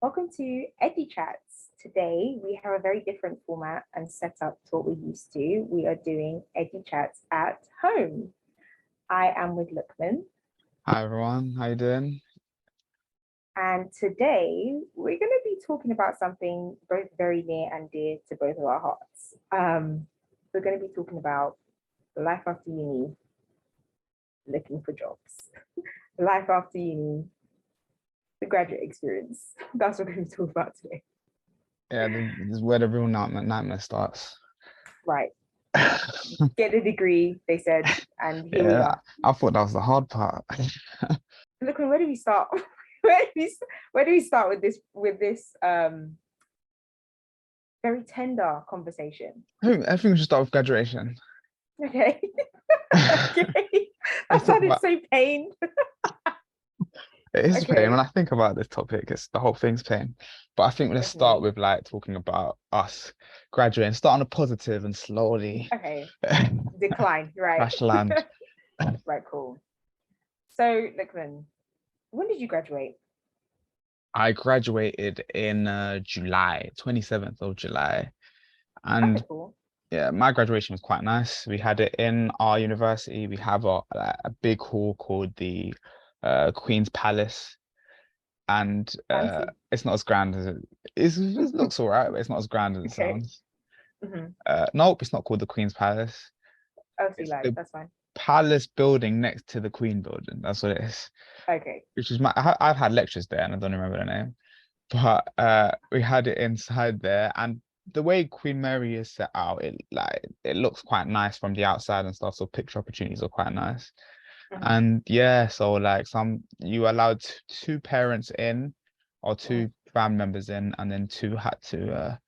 Welcome to EduChats. Today we have a very different format and setup to what we're used to. We are doing EduChats at home. I am with Luqmaan, Hi everyone, how you doing? and today we're going to be talking about something both very near and dear to both of our hearts. We're going to be talking about life after uni, looking for jobs, life after uni, the graduate experience. That's what we're going to talk about today. Yeah, this is where the real nightmare starts. Right. Get a degree, they said, and here we Yeah, are. I thought that was the hard part. Look, where do we start? where do we start with this very tender conversation? I think we should start with graduation. Okay. Okay. That Let's talk sounded about so pained. it is Okay. pain. When I think about this topic, it's the whole thing's pain. But I think let's start Definitely. with like talking about us graduating, start on a positive and slowly Okay. Decline, right? crash land. Right, cool. So, Luqmaan, when did you graduate? I graduated in July, 27th of July. Okay, And cool. yeah, my graduation was quite nice. We had it in our university. We have a big hall called the Queen's Palace, and Fancy. it's not as grand as it looks all right, but it's not as grand as it Okay. sounds. Mm-hmm. Nope, it's not called the Queen's Palace. Oh, so you It's lied. the That's fine. palace building next to the Queen building. That's what it is. Okay. Which is I've had lectures there, and I don't remember the name. But we had it inside there, and the way Queen Mary is set out, it looks quite nice from the outside and stuff. So picture opportunities are quite nice. Mm-hmm. And yeah, so like you allowed two parents in or Mm-hmm. two family members in, and then two had to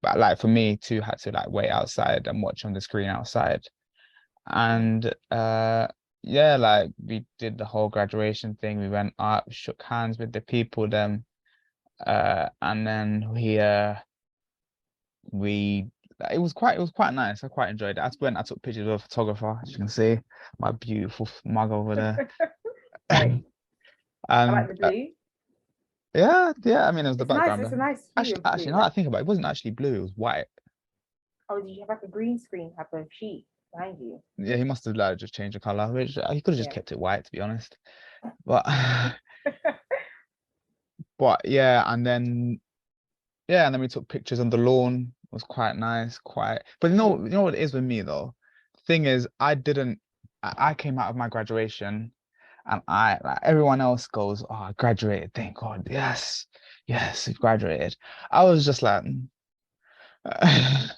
but like for me, two had to like wait outside and watch on the screen outside. And yeah, like we did the whole graduation thing. We went up, shook hands with the people, then and then we it was quite nice. I quite enjoyed it. That's when I took pictures with a photographer, as you can see, my beautiful mug over there. Right. I like And the blue. yeah, I mean it was the It's nice. background It's a there. nice hue of Actually, blue. now that Like, I think about it, it wasn't actually blue, it was white. oh, did you have like a green screen type of sheet behind you? Yeah, he must have like just changed the color, which he could have just Yeah. kept it white, to be honest. But but yeah, and then we took pictures on the lawn. It was quite nice, quite. But Mhm. you know what it is with me though. Thing is, I came out of my graduation, and I like everyone else goes, "Oh, I graduated! Thank God! Yes, yes, you've graduated." I was just like,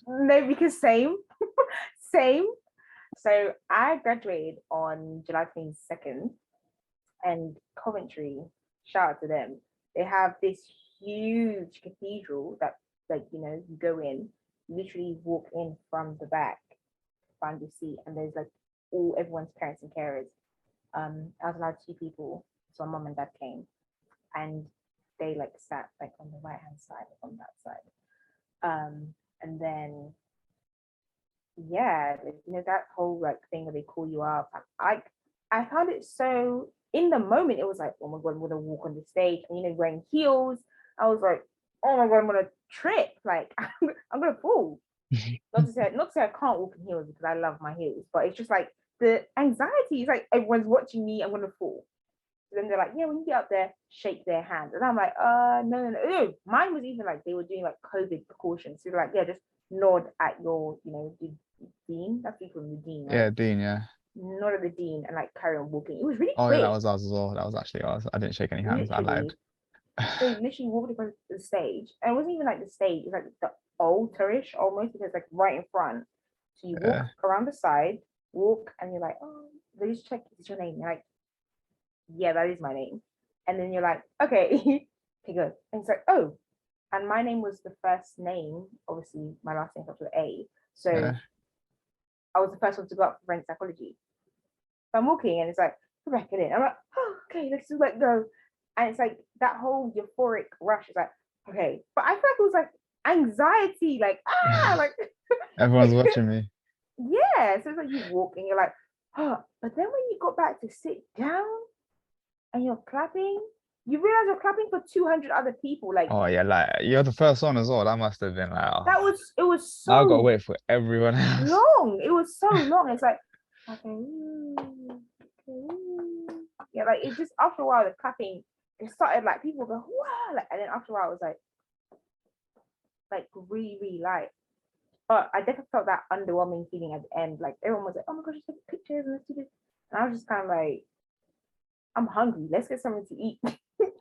No, because same, same. So I graduated on July 22nd, and Coventry, shout out to them. They have this huge cathedral that, like, you go in, literally walk in from the back, find your seat, and there's like everyone's parents and carers. I was allowed two people, so my mom and dad came, and they like sat like on the right hand side, on that side. And then yeah, that whole like thing where they call you up. I found it so in the moment. It was like, oh my god, I'm gonna walk on the stage, and wearing heels. I was like, oh my god, I'm gonna trip. Like I'm gonna fall. Not to say I can't walk in heels because I love my heels, but it's just like the anxiety is like everyone's watching me. I'm gonna fall. So then they're like, yeah, when you get up there, shake their hand. And I'm like, no, no, no, no. Mine was even like they were doing like COVID precautions. So they're like, yeah, just nod at your, the dean. That's people from the dean, right? yeah, Dean, yeah. Nod at the dean and like carry on walking. It was really Oh yeah, that quick, was us as well. That was actually us. I didn't shake any hands. I lied. literally. So literally walked across the stage. And it wasn't even like the stage, it's like the altar-ish almost, because like right in front. So you walk Yeah. around the side, walk, and you're like, oh, they just check, is your name? You're like, yeah, that is my name. And then you're like, okay, okay, good. And it's like, oh, and my name was the first name. Obviously, my last name starts with A. So Yeah. I was the first one to go up for forensic psychology. So I'm walking and it's like, Rebecca-Lyn. I'm like, oh, okay, let's just let go. And it's like that whole euphoric rush is like, okay. But I feel like it was like anxiety, like, like, Everyone's watching me. yeah. So it's like you walk and you're like, oh, but then when you got back to sit down and you're clapping, you realize you're clapping for 200 other people. Like Oh yeah, like you're the first one as well. That must have been like, oh, it was now I've got to so wait for everyone else. long. It was so long. It's like, okay, okay. Yeah, like it just after a while the clapping, it started like people go, wow, like, and then after a while it was like really, really light. But I definitely felt that underwhelming feeling at the end. Like everyone was like, oh my gosh, just take pictures and let's do this. And I was just kind of like, I'm hungry. Let's get something to eat.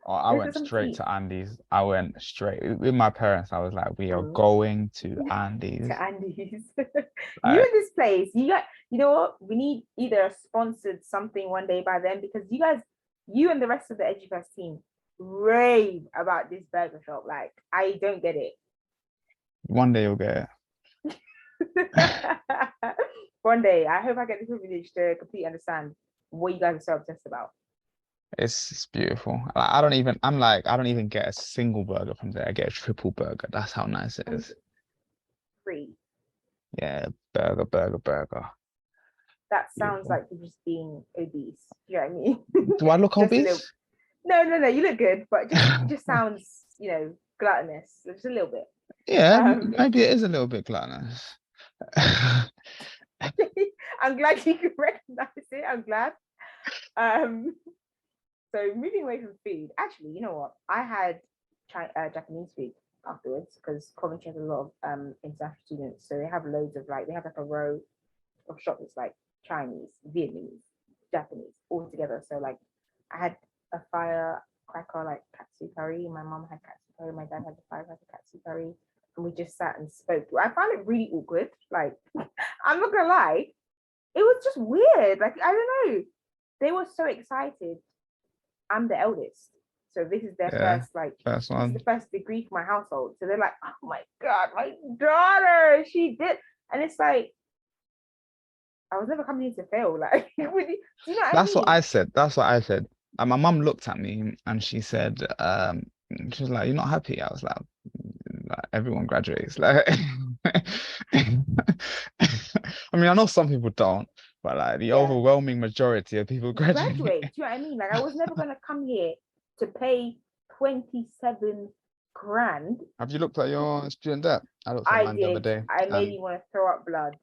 Oh, I Let's get went something to straight eat. to Andy's. I went straight with my parents. I was like, we are Mm. going to Andy's. To Andy's. You Like, in this place, you know what? We need either a sponsored something one day by them because you guys, you and the rest of the EduChats team rave about this burger shop. Like, I don't get it. one day you'll get One day, I hope I get the privilege to completely understand what you guys are so obsessed about. it's beautiful. Like, I don't even. I'm like, I don't even get a single burger from there. I get a triple burger. That's how nice it is. Free. Yeah, burger, burger, burger. That sounds Beautiful. like you're just being obese. You know what I mean? Do I look Just a little. obese? No, no, no. You look good, but just it just sounds, gluttonous. Just a little bit. Yeah, Um, maybe it is a little bit gluttonous. I'm glad you can recognize it. I'm glad. Um, so moving away from food, actually, you know what? I had Japanese food afterwards because Coventry has a lot of international students, so they have loads of they have like a row of shops that's like Chinese, Vietnamese, Japanese all together. So like I had a firecracker like katsu curry. My mom had katsu curry. My dad had the firecracker katsu curry, and we just sat and spoke. I found it really awkward. Like I'm not gonna lie, it was just weird. Like I don't know. They were so excited. I'm the eldest, so this is their Yeah, first like first this is one. the first degree for my household. So they're like, oh my god, my daughter, she did, and it's like I was never coming here to fail. Like, do you know what I That's what mean? I said. That's what I said. And my mum looked at me and she said, she was like, "You're not happy?" I was like everyone graduates. Like, I mean, I know some people don't, but like the Yeah, overwhelming majority of people graduate. graduate. Do you know what I mean? Like, I was never gonna come here to pay 27 grand. Have you looked at your student debt? I looked at I mine the other did. day, I made and me want to throw up blood.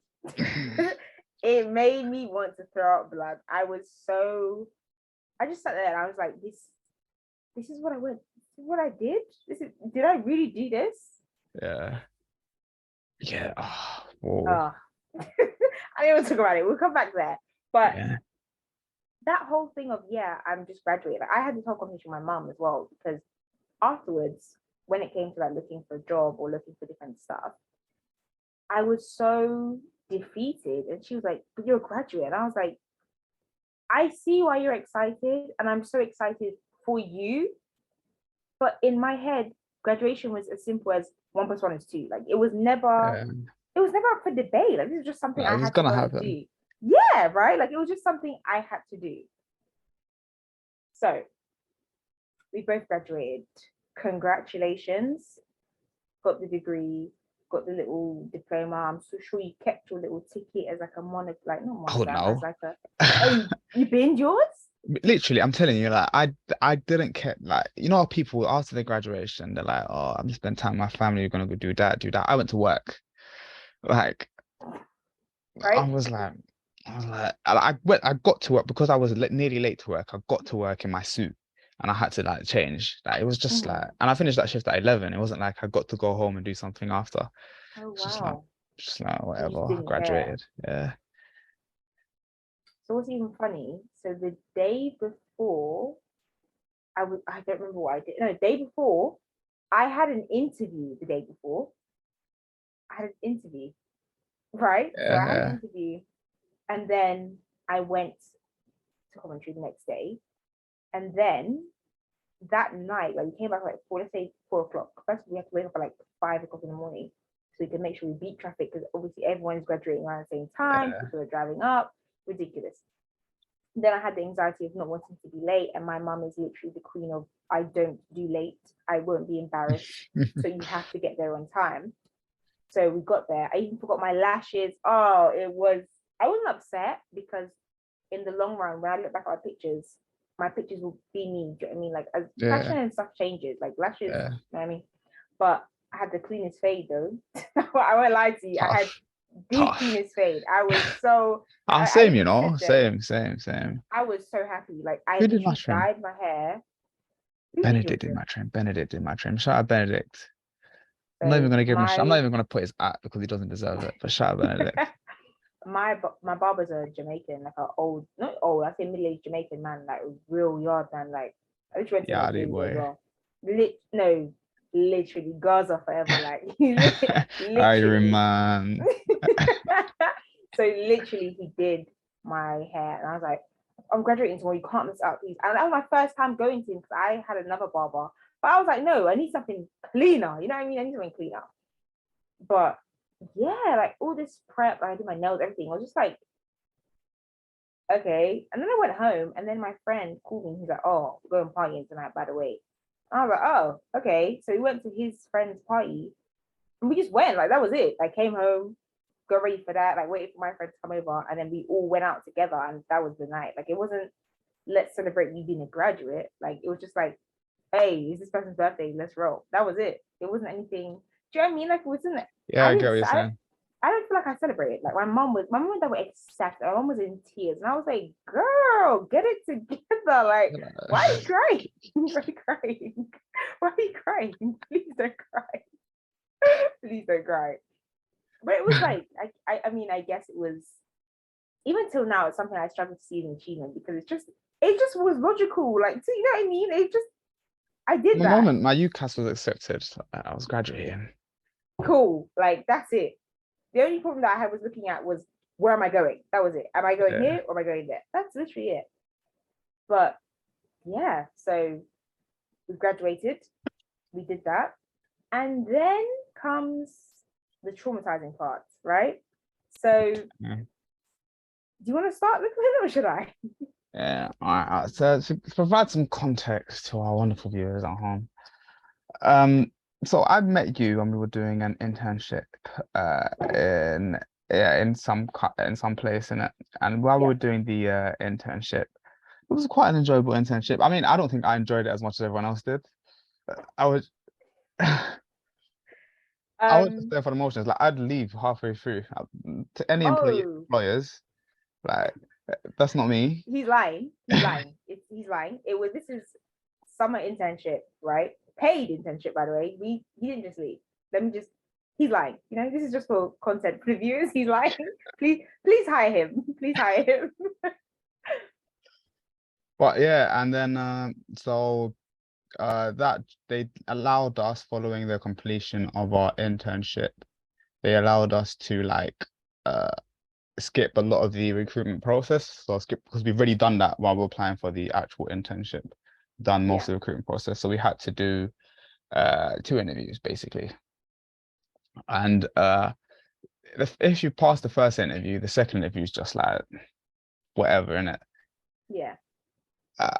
It made me want to throw up blood. I just sat there and I was like, this is what I went. This is what I did. Did I really do this? yeah, yeah. Oh, whoa, Oh, I didn't even talk about it. We'll come back there. But yeah, that whole thing of I'm just graduating. Like, I had this whole conversation with my mom as well because afterwards, when it came to like looking for a job or looking for different stuff, I was so defeated. And she was like, "But you're a graduate," and I was like, "I see why you're excited, and I'm so excited for you." But in my head, graduation was as simple as 1+1 is 2. Like yeah. it was never up for debate. Like this is just something I Like, it's had to gonna go and happen. do. Yeah, right. Like it was just something I had to do. So we both graduated. Congratulations. Got the degree, got the little diploma. I'm so sure you kept your little ticket as like a not Oh monogram, as no. like a you binned yours? Literally, I'm telling you, like I didn't care. Like, you know, people after their graduation, they're like, "Oh, I'm just spending time with my family. We're gonna go do that, do that." I went to work. Like, I Right? was like, I got to work because I was nearly late to work. I got to work in my suit, and I had to like change. Like, it was just Mhm. like, and I finished that shift at 11. It wasn't like I got to go home and do something after. Oh It's wow. just like You whatever. just I didn't care. graduated. Yeah. So what's even funny? So the day before, I don't remember what I did. No, the day before, I had an interview the day before. I had an interview, right? So I had an Yeah. interview and then I went to Coventry the next day. And then that night, like we came back like let's say 4 o'clock. First, we had to wake up at like 5 o'clock in the morning so we could make sure we beat traffic because obviously everyone's graduating around the same time. Yeah. People are driving up, ridiculous. Then I had the anxiety of not wanting to be late, and my mum is literally the queen of I don't do late. I won't be embarrassed, so you have to get there on time. So we got there. I even forgot my lashes. Oh, it was. I wasn't upset because in the long run, when I look back at our pictures, my pictures will be me. Do you know what I mean? Like, as Yeah, fashion and stuff changes, like lashes, yeah. you know what I mean? But I had the cleanest fade though. I won't lie to you. I had Tough, the tough. cleanest fade. I was so I Same, you even said know, them. same. I was so happy. Like I Who did my literally trim? dyed my hair. Who did your Benedict did trim? my trim. Benedict did my trim. Shout out Benedict. I'm not even So gonna give him. I'm not even gonna put his at because he doesn't deserve it. But shout out Benedict. my barber's a Jamaican, like a old, not old, I say middle-aged Jamaican man, like a real yard man. Like I just went to Yeah, Nigeria as boy. well. No, literally, Gaza forever. Like Iron literally. Man. So literally, he did my hair, and I was like, I'm graduating tomorrow. You can't miss out, please. And that was my first time going to him because I had another barber, but I was like, no, I need something cleaner. You know what I mean? I need something cleaner. But yeah, like all this prep, I did my nails, everything. I was just like, okay. And then I went home, and then my friend called me. He's like, oh, we're going partying tonight, by the way. And I was like, oh, okay. So we went to his friend's party, and we just went. Like that was it. I came home, got ready for that, like waited for my friend to come over, and then we all went out together, and that was the night. Like it wasn't let's celebrate you being a graduate. Like it was just like, hey, it's this person's birthday, let's roll. That was it. It wasn't anything. Do you know what I mean? Like it wasn't. Yeah, I I get didn't. what you're saying. I don't feel like I celebrated. Like my mom and dad were ecstatic. My mom was in tears, and I was like, "Girl, get it together! Like, why are you crying? Why are you crying? Why are you crying? Please don't cry. Please don't cry." But it was like, I mean, I guess it was even till now. It's something I struggle to see as an achievement because it just was logical. Like, so you know what I mean? It just, I did The that. moment my UCAS was accepted, I was graduating. Cool. Like, that's it. The only problem that I had was looking at was where am I going? That was it. Am I going Yeah. here or am I going there? That's literally it. But yeah, so we graduated, we did that. And then comes the traumatizing part, right? So Yeah. do you want to start looking at it or should I? Yeah. All right. So to provide some context to our wonderful viewers at home, um, so I met you when we were doing an internship, in yeah in some place in it, and while we Yeah. were doing the internship, it was quite an enjoyable internship. I mean, I don't think I enjoyed it as much as everyone else did. I was I was just Um, there for the motions. Like I'd leave halfway through. To any oh, employers, like that's not me. he's lying. He's lying. He's lying. This is summer internship, right? Paid internship, by the way. He didn't just leave. Let me just he's lying. You know, this is just for content for the viewers. He's lying. Please hire him. Please hire him. But yeah, and then that they allowed us following the completion of our internship, they allowed us to like uh skip a lot of the recruitment process. So skip because we've already done that while we're applying for the actual internship, done most Yeah. of the recruitment process. So we had to do two interviews basically. And if you pass the first interview, the second interview is just like whatever in it. Yeah.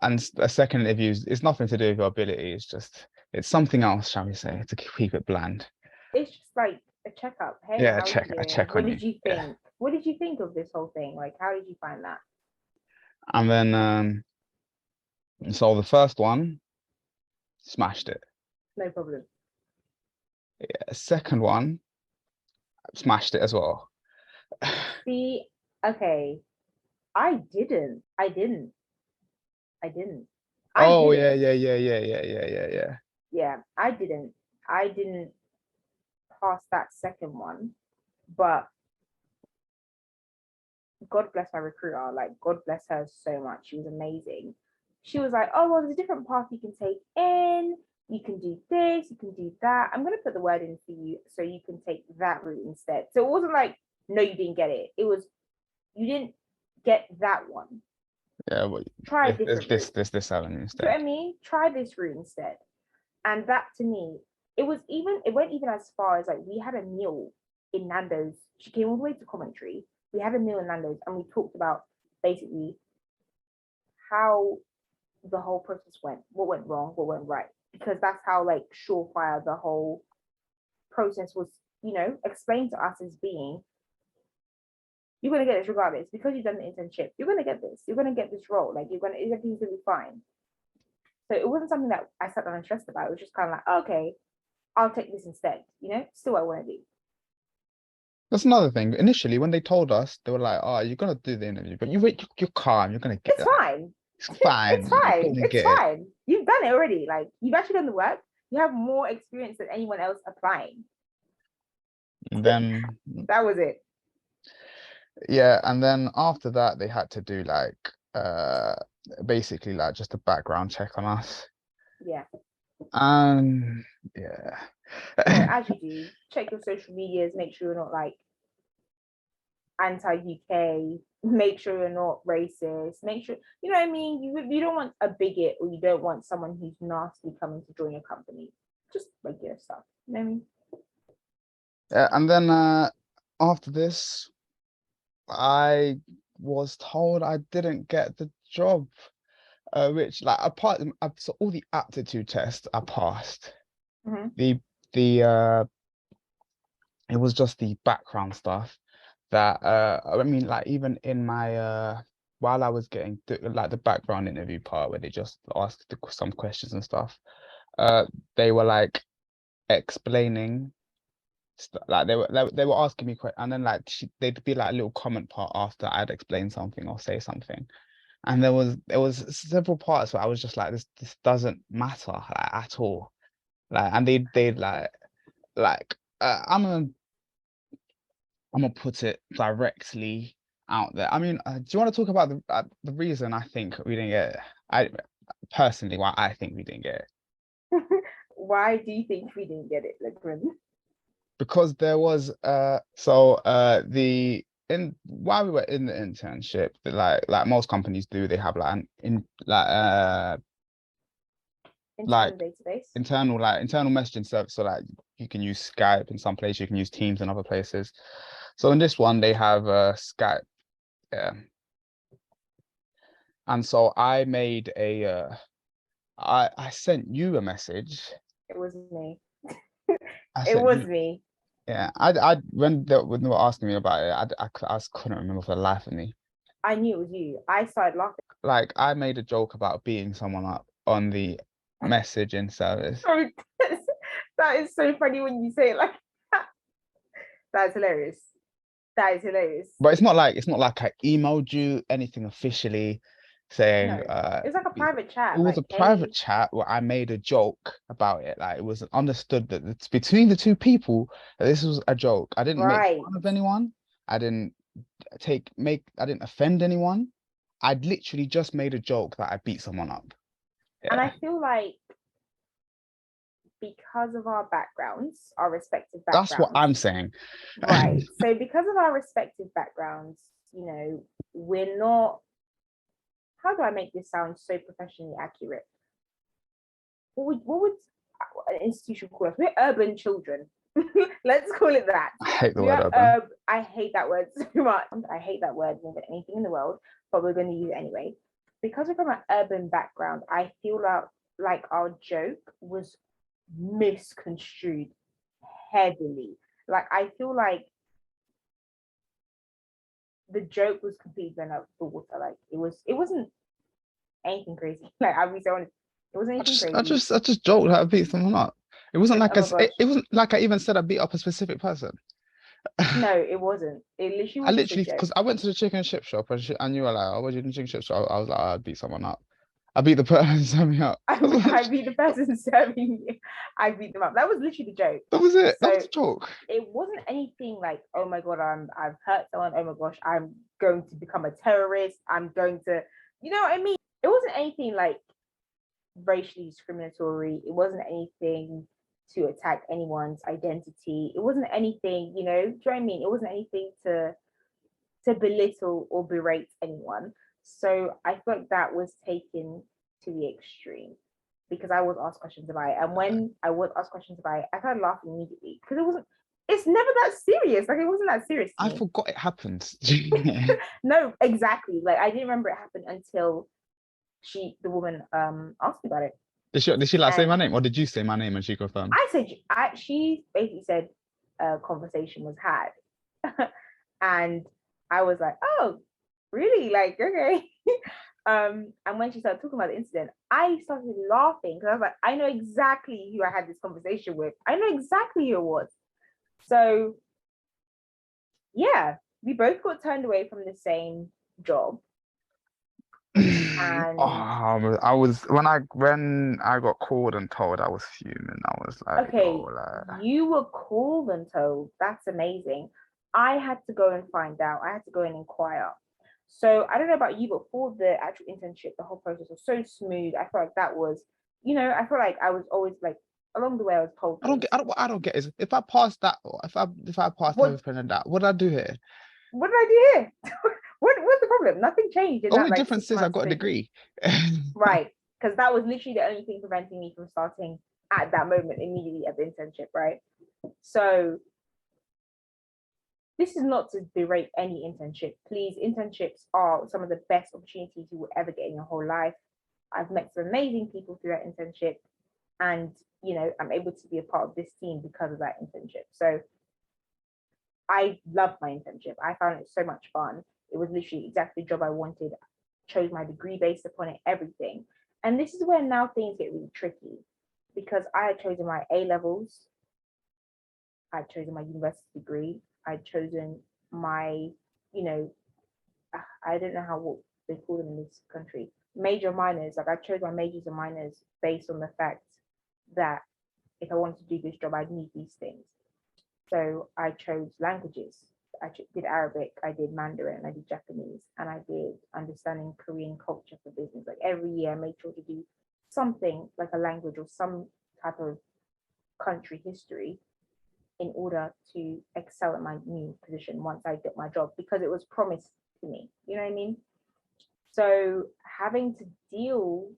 And a second interview is nothing to do with your ability. It's something else, shall we say, to keep it bland. It's just like a checkup. Hey, Yeah, how are you a doing? check What on you. did you Yeah. think? What did you think of this whole thing? Like, how did you find that? And then so the first one smashed it. No problem. Yeah, second one smashed it as well. See, okay. I didn't. I didn't. I didn't. I Oh didn't. yeah. Yeah, I didn't. I didn't pass that second one, but God bless my recruiter. Like, God bless her so much. She was amazing. She was like, oh, well, there's a different path you can take in. You can do this, you can do that. I'm going to put the word in for you so you can take that route instead. So it wasn't like, no, you didn't get it. It was, you didn't get that one. Yeah, but Try a different route. this avenue Do you know instead. what I mean? Try this route instead. And that to me, it went even as far as like we had a meal in Nando's. She came all the way to Coventry. We had a meal in Nando's and we talked about basically how the whole process went, what went wrong, what went right. Because that's how like surefire the whole process was, explained to us as being. you're gonna get this regardless because you've done the internship. You're gonna get this. You're gonna get this role. Like everything's gonna be fine. So it wasn't something that I sat down and stressed about. It was just kind of like, okay, I'll take this instead. Still what I want to do. That's another thing. Initially, when they told us, they were like, "Oh, you're gonna do the interview, but you're calm. You're gonna get It's that. fine. It's fine. It's You're fine. gonna It's get it." fine. You've done it already. Like you've actually done the work. You have more experience than anyone else applying. And then, That was it. yeah, and then after that, they had to do like basically like just a background check on us. Yeah. Yeah. As you do, check your social medias, make sure you're not like anti-UK, make sure you're not racist, make sure, you know what I mean? You don't want a bigot or you don't want someone who's nasty coming to join your company. Just regular stuff. You know what I mean? Yeah, and then after this, I was told I didn't get the job, which like so all the aptitude tests I passed. Mm-hmm. The it was just the background stuff that I mean, like even in my while I was getting like the background interview part where they just asked some questions and stuff, they were like explaining like they were asking me questions, and then like they'd be like a little comment part after I'd explain something or say something, and there was several parts where I was just like this doesn't matter like, at all, like, and they'd like I'm gonna put it directly out there. I mean, do you want to talk about the reason I think we didn't get it? I personally, why I think we didn't get it. Why do you think we didn't get it, Luqmaan? Because there was the in while we were in the internship, like most companies do, they have like an Internal database. internal messaging service. So like you can use Skype in some places, you can use Teams in other places. So in this one, they have Skype. Yeah. And so I made I sent you a message. It was me. I It sent was you, me. yeah. When they were asking me about it, I just couldn't remember for the life of me. I knew it was you. I started laughing. Like I made a joke about beating someone up on the messaging service. Sorry, that is so funny when you say it like that. That's hilarious. That is hilarious. But it's not like I emailed you anything officially saying No, it's like a private chat. it was Like, a hey, private chat where I made a joke about it. Like it was understood that it's between the two people that this was a joke. I didn't make right. fun of anyone. I didn't I didn't offend anyone. I'd literally just made a joke that I beat someone up. And Yeah. I feel like because of our backgrounds, our respective That's what backgrounds. I'm saying. Right. So because of our respective backgrounds, we're not, how do I make this sound so professionally accurate? What would an institution call us? We're urban children. Let's call it that. I hate the word urban. I hate that word so much. I hate that word more than anything in the world, but we're going to use it anyway. Because we're from an urban background, I feel like our joke was misconstrued heavily. Like I feel like the joke was completely blown out of the water. Like it wasn't anything crazy. Like I'll be so honest, it wasn't anything crazy. I just joked that I beat someone up. It wasn't like it wasn't like I even said I beat up a specific person. No, it wasn't. It literally was I literally, just a because joke. I went to the chicken and chip shop and you were like, "Oh, what did you do in chicken chip shop?" I was like, "I beat someone up. I beat the person serving me up." I beat the person serving you. I beat them up. That was literally the joke. That was it. So that was the joke. It wasn't anything like, oh my god, I've hurt someone. Oh my gosh, I'm going to become a terrorist. I'm going to, you know what I mean? It wasn't anything like racially discriminatory. It wasn't anything to attack anyone's identity. It wasn't anything, do you know what I mean? It wasn't anything to belittle or berate anyone. So I feel like that was taken to the extreme because I was asked questions about it. And when I was asked questions about it, I started laughing immediately because it's never that serious. Like it wasn't that serious. I forgot it happened. No, exactly. Like I didn't remember it happened until the woman asked me about it. Did she like say my name, or did you say my name and she confirmed? She basically said a conversation was had. And I was like, oh, really? Like, okay. And when she started talking about the incident, I started laughing because I was like, I know exactly who I had this conversation with. I know exactly who it was. So yeah, we both got turned away from the same job. Oh, And I was when I got called and told, I was fuming. I was like, okay, oh, like, you were called and told. That's amazing. I had to go and find out. I had to go and inquire. So I don't know about you, but for the actual internship, the whole process was so smooth. I felt like that was, I feel like I was always like along the way I was told things. I don't get is if I pass that, if I pass What everything and that, what did I do here? what did I do here? What's the problem? Nothing changed in Only that like difference six is I months got a stint. degree. Right. Because that was literally the only thing preventing me from starting at that moment immediately at the internship, right? So this is not to berate any internship. Please, internships are some of the best opportunities you will ever get in your whole life. I've met some amazing people through that internship, and I'm able to be a part of this team because of that internship. So I loved my internship. I found it so much fun. It was literally exactly the job I wanted. Chose my degree based upon it, everything. And this is where now things get really tricky because I had chosen my A levels, I'd chosen my university degree, I'd chosen my, you know, I don't know how what they call them in this country, major minors. Like I chose my majors and minors based on the fact that if I wanted to do this job, I'd need these things. So I chose languages. I did Arabic, I did Mandarin, I did Japanese, and I did understanding Korean culture for business. Like every year, I made sure to do something like a language or some type of country history in order to excel at my new position once I get my job because it was promised to me. You know what I mean? So having to deal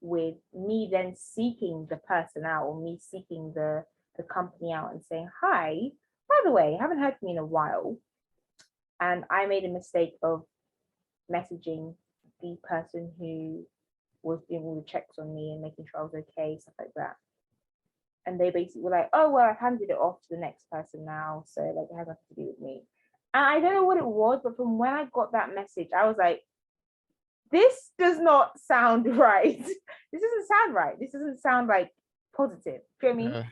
with me then seeking the person out or me seeking the company out and saying, hi, by the way, haven't heard from you in a while. And I made a mistake of messaging the person who was doing all the checks on me and making sure I was okay, stuff like that. And they basically were like, oh, well, I've handed it off to the next person now. So, like, it has nothing to do with me. And I don't know what it was, but from when I got that message, I was like, this does not sound right. This doesn't sound right. This doesn't sound like positive. Do you know what I mean? Yeah.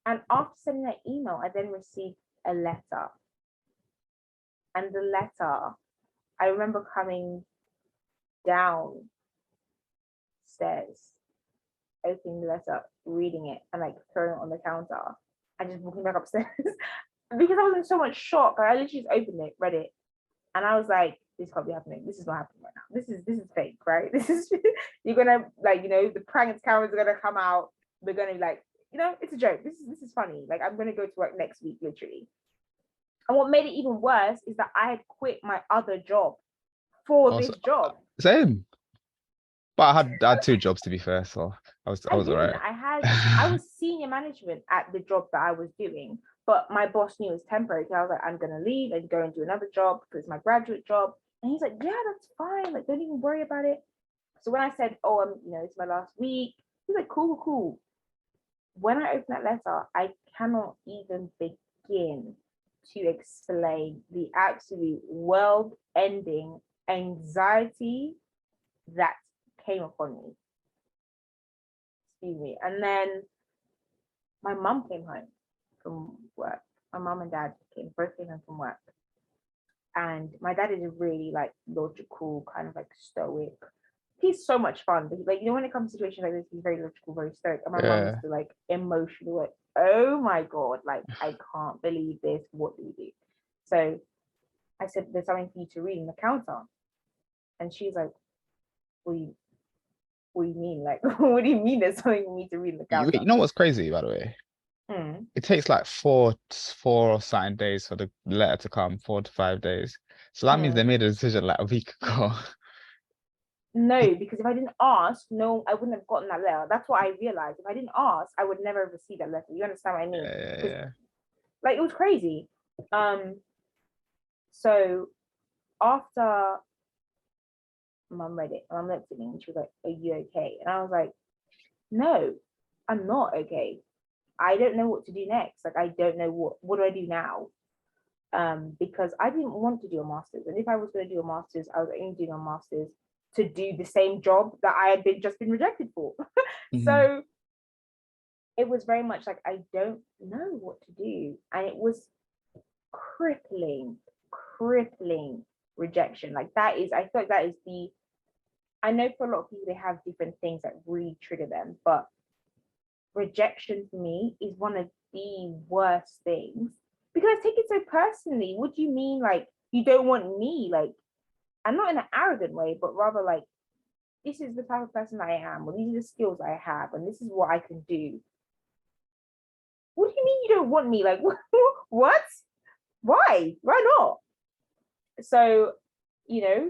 And after sending that email, I then received a letter. And the letter, I remember coming downstairs, opening the letter, reading it, and like throwing it on the counter, and just walking back upstairs because I was in so much shock. I literally just opened it, read it, and I was like, "This can't be happening. This is not happening right now. This is fake, right? This is you're gonna like the prank cameras are gonna come out. We're gonna be like, it's a joke. This is funny. Like I'm gonna go to work next week, literally." And what made it even worse is that I had quit my other job for Also, this job. same. But I had two jobs to be fair, so I I was all didn't. right. I was senior management at the job that I was doing, but my boss knew it was temporary. So I was like, I'm gonna leave and go and do another job because it's my graduate job. And he's like, yeah, that's fine. Like, don't even worry about it. So when I said, oh, it's my last week, he's like, cool, cool. When I opened that letter, I cannot even begin to explain the absolute world-ending anxiety that came upon me. Excuse me. And then my mum came home from work. My mum and dad both came home from work. And my dad is a really like logical, kind of like stoic. He's so much fun, but like when it comes to situations like this, he's very logical, very stoic. And my mum is Yeah. the like emotional, like, oh my god, like I can't believe this. What do we do? So I said, there's something for you to read in the counter. And she's like, what do you mean? Like, what do you mean there's something for me to read in the You counter? know what's crazy, by the way? Mm. It takes like four or something days for the letter to come, 4 to 5 days. So that means they Mm. made a decision like a week ago. No, because if I didn't ask, no, I wouldn't have gotten that letter. That's what I realized. If I didn't ask, I would never have received that letter. You understand what I mean? Because Yeah, like it was crazy. Um, so after mum read it, mum looked at me and she was like, "Are you okay?" And I was like, "No, I'm not okay. I don't know what to do next. Like I don't know what do I do now?" because I didn't want to do a master's. And if I was going to do a master's, I was only doing a master's to do the same job that I had just been rejected for. Mhm. So it was very much like, I don't know what to do. And it was crippling, crippling rejection. Like that is, I feel like that is I know for a lot of people, they have different things that really trigger them, but rejection for me is one of the worst things because I take it so personally. What do you mean, like, you don't want me? Like, I'm not in an arrogant way, but rather like, this is the type of person I am, or these are the skills I have, and this is what I can do. What do you mean you don't want me? Like, what? Why? Why not? So,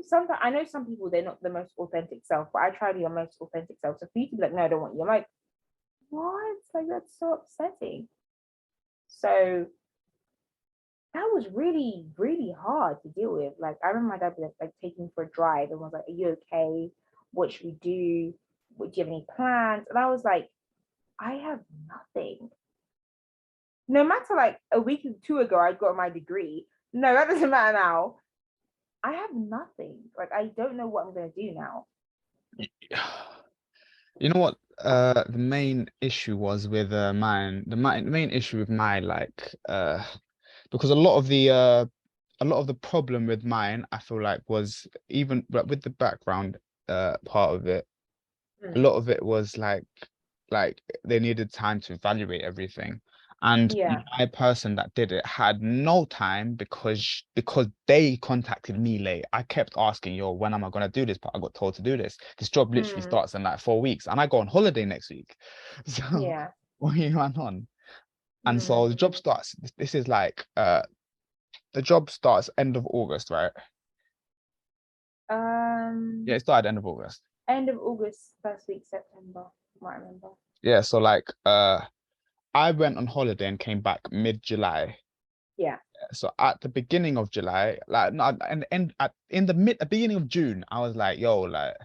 sometimes I know some people, they're not the most authentic self, but I try to be your most authentic self. So for you to be like, no, I don't want you, I'm like, what? Like, that's so upsetting. So that was really, really hard to deal with. Like, I remember my dad was like taking me for a drive and was like, are you okay? What should we do? Do you have any plans? And I was like, I have nothing. No matter like a week or two ago, I got my degree. No, that doesn't matter now. I have nothing. Like, I don't know what I'm going to do now. You know what? The main issue was with mine. The main issue with mine, like, because a lot of the problem with mine, I feel like, was even but with the background part of it. A Mm. lot of it was like they needed time to evaluate everything. And Yeah. my person that did it had no time because they contacted me late. I kept asking, yo, when am I gonna do this? But I got told to do this. This job literally Mm. starts in like 4 weeks, and I go on holiday next week. So Yeah. what are you on? And so Mm. the job starts. This is like the job starts end of August, right? Yeah, Um, it started end of August. End of August, first week September. Might remember. Yeah, so like I went on holiday and came back mid-July. Yeah. So at the beginning of July, like no, and at in the beginning of June, I was like, yo, like,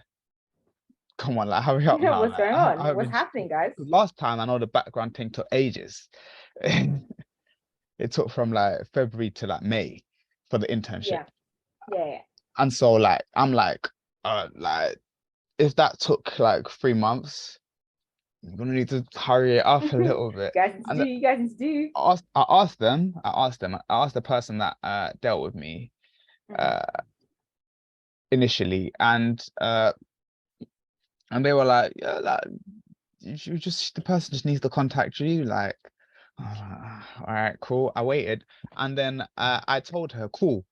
come on, like, hurry up now. What's Like, going on? I've What's been happening, guys? last time I know the background thing took ages. It took from like February to like May for the internship. Yeah. Yeah. And so like I'm like if that took like 3 months, I'm gonna need to hurry it up a Yeah. little bit. Guys need to And do. You guys need to do. I asked the person that dealt with me Mm. uh initially, and they were like, yeah, like you just the person just needs to contact you. Like, I was like, "Ah, all right, cool." I waited, and then I told her, cool,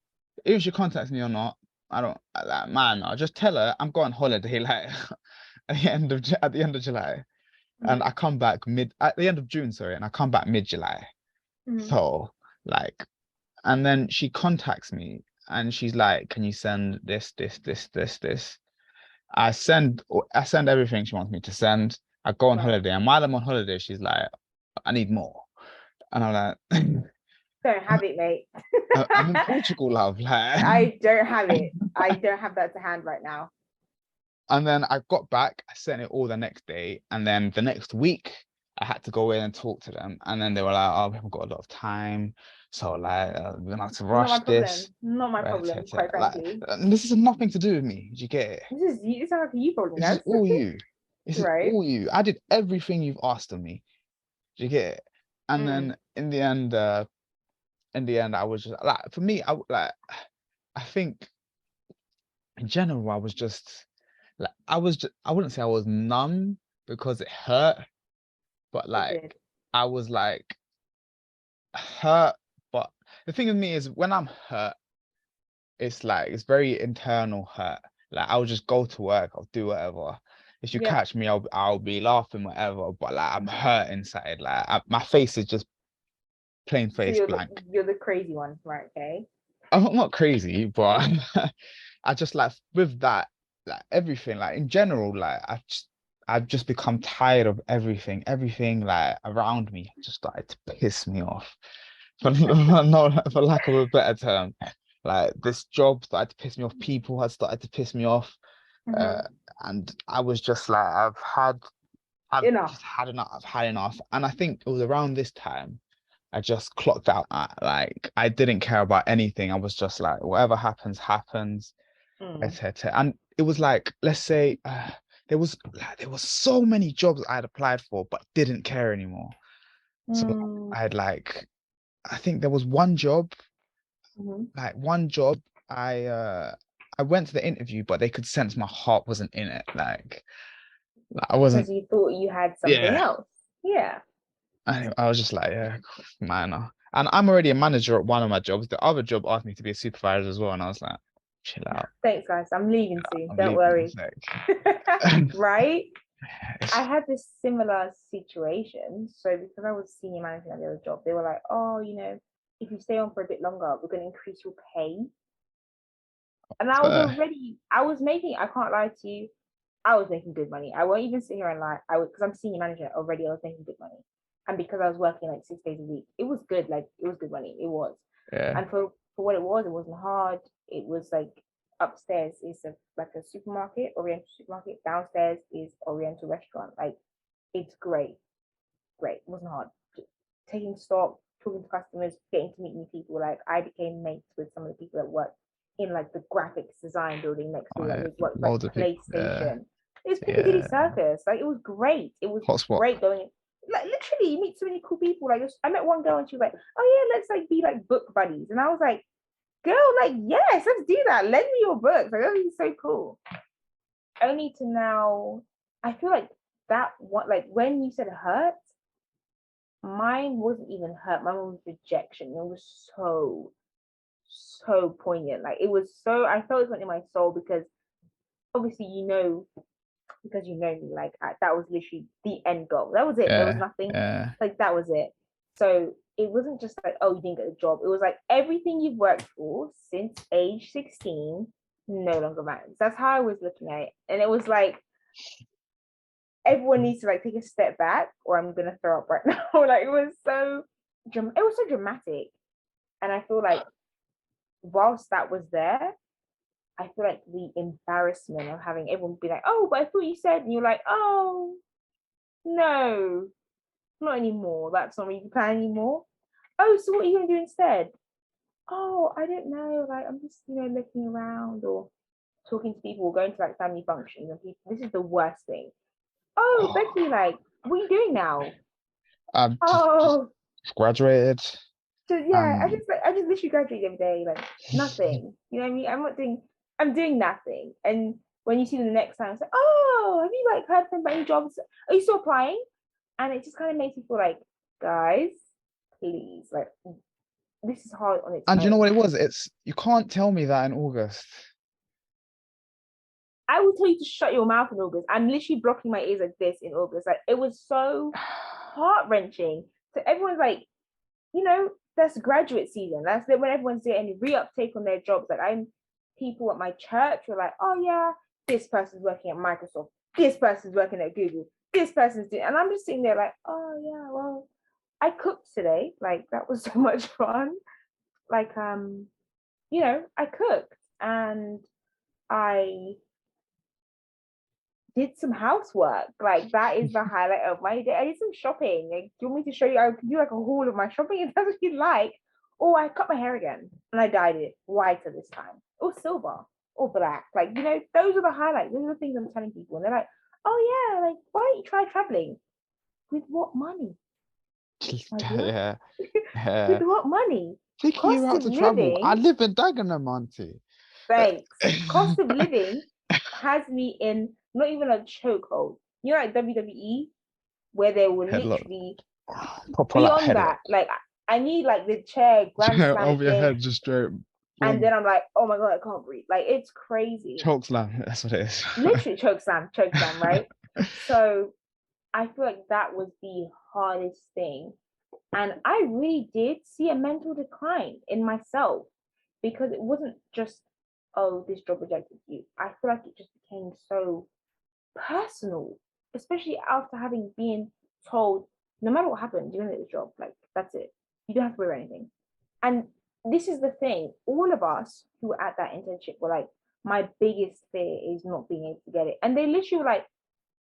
if she contacts me or not, I don't like, man. I'll just tell her I'm going on holiday like at the end of July, and I Mm. come back at the end of June, sorry, and I come back mid-July. Mm. So like, and then she contacts me and she's like, can you send this? I send everything she wants me to send. I go on Right. holiday, and while I'm on holiday, she's like, I need more. And I'm like, Don't have it, mate. I'm in Portugal, love. Like, I don't have it. I don't have that to hand right now. and then I got back, I sent it all the next day, and then the next week I had to go in and talk to them, and then they were like, "Oh, we haven't got a lot of time, so like we're gonna have to Not my rush this." problem. Not my Right, problem, quite like, frankly. this is nothing to do with me. Do you get it? This sounds like a you problem, This is guys. all you. This is Right. all you. I did everything you've asked of me. Do you get it? And Mm. then in the end, I was just like, for me, I think in general, I was just like, I wouldn't say I was numb because it hurt, but It like, did. I was like hurt. But the thing with me is when I'm hurt, it's like, it's very internal hurt. Like, I'll just go to work, I'll do whatever. If you Yeah. catch me, I'll be laughing, whatever. But like, I'm hurt inside. Like, my face is just plain So face blank. you're the crazy one, right? Okay. I'm not crazy, but I just like with that, like everything, like in general, like I've just become tired of everything. Everything like around me just started to piss me off. For no, for lack of a better term. Like this job started to piss me off. People had started to piss me off. Uh, Mm-hmm. and I was just like, I've Enough. just had enough. I've had enough. And I think it was around this time. I just clocked out. Like I didn't care about anything. I was just like, whatever happens, happens. Mm. And it was like, let's say, there was so many jobs I had applied for, but didn't care anymore. So Mm. I had like, I think there was one job, Mm-hmm. like one job. I went to the interview, but they could sense my heart wasn't in it. Like I Because wasn't. you thought you had something Yeah. else. Yeah. I was just like, yeah, man. And I'm already a manager at one of my jobs. The other job asked me to be a supervisor as well, and I was like, chill out. Thanks, guys. I'm leaving soon. I'm Don't leaving in a worry. sec. Right? I It's, had this similar situation. So because I was senior manager at the other job, they were like, oh, if you stay on for a bit longer, we're going to increase your pay. And I was making, I can't lie to you, I was making good money. I won't even sit here and lie. Because I'm senior manager already, I was making good money. And because I was working like 6 days a week, it was good. Like, it was good money. It was. yeah, And for what it wasn't hard. It was like upstairs is like a supermarket, Oriental supermarket. Downstairs is Oriental restaurant. Like, it's great. Great. It wasn't hard. Taking stock, talking to customers, getting to meet new people. Like, I became mates with some of the people that work in like the graphics design building next door. Like, I they worked like loads of people. Yeah, PlayStation. It's Piccadilly yeah. Circus. Like, it was great. It was Hotspot. great going. Like, literally, you meet so many cool people. Like, I met one girl and she was like, "Oh yeah, let's like be like book buddies." And I was like, "Girl, like, yes, let's do that. Lend me your books. Like, that would be so cool." Only to now, I feel like that one, like when you said hurt, mine wasn't even hurt. Mine was rejection. It was so poignant. Like, it was so, I felt it went in my soul because obviously, because you know me, like that was literally the end goal. That was it. There was Yeah, nothing, yeah, like, that was it. So it wasn't just like, oh, you didn't get a job. It was like everything you've worked for since age 16 no longer matters. That's how I was looking at it. And it was like, everyone needs to like take a step back or I'm gonna throw up right now. Like, it was so dramatic. And I feel like whilst that was there, I feel like the embarrassment of having everyone be like, "Oh, but I thought you said," and you're like, "Oh no, not anymore. That's not really the plan anymore." "Oh, so what are you gonna do instead?" "Oh, I don't know. Like, I'm just looking around or talking to people, or going to like family functions and people." This is the worst thing. "Oh, oh, Becky, like, what are you doing now?" I've just "Oh, graduated. so yeah, Um, I just literally graduated every day, like nothing. You know what I mean? I'm doing nothing. And when you see them the next time, it's like, "Oh, have you like heard from any jobs? Are you still applying?" And it just kind of makes you feel like, guys, please, like, this is hard on its and you know own. what it was? It's you can't tell me that in August. I will tell you to shut your mouth in August. I'm literally blocking my ears like this in August. Like, it was so heart wrenching. So everyone's like, that's graduate season. That's when everyone's getting reuptake on their jobs. Like, I'm people at my church were like, "Oh yeah, this person's working at Microsoft, this person's working at Google, this person's doing," and I'm just sitting there like, "Oh yeah, well, I cooked today. Like, that was so much fun. Like, I cooked and I did some housework. Like, that is the highlight of my day. I did some shopping. Like, do you want me to show you? I could do like a haul of my shopping if that's what you like. Or I cut my hair again and I dyed it whiter this time, or silver, or black. Like, those are the highlights. Those are the things I'm telling people. And they're like, "Oh yeah, like, why don't you try traveling?" With what money, my dear? Yeah, With yeah. what money? Taking you Cost out of to travel. I living, live in Dagenham, auntie. thanks. Cost of living has me in not even a chokehold. Like WWE, where they will Headlock. literally Proper like beyond headlock. that. Like, I need like the chair grand slam Over your in, head, just straight. and Boom. then I'm like, "Oh my god, I can't breathe." Like, it's crazy. Choke slam. That's what it is. Literally choke slam, right? So I feel like that was the hardest thing. And I really did see a mental decline in myself because it wasn't just, "Oh, this job rejected you." I feel like it just became so personal, especially after having been told, no matter what happens, you're gonna get the job. Like, that's it. You don't have to worry about anything. And this is the thing. All of us who were at that internship were like, my biggest fear is not being able to get it. And they literally were like,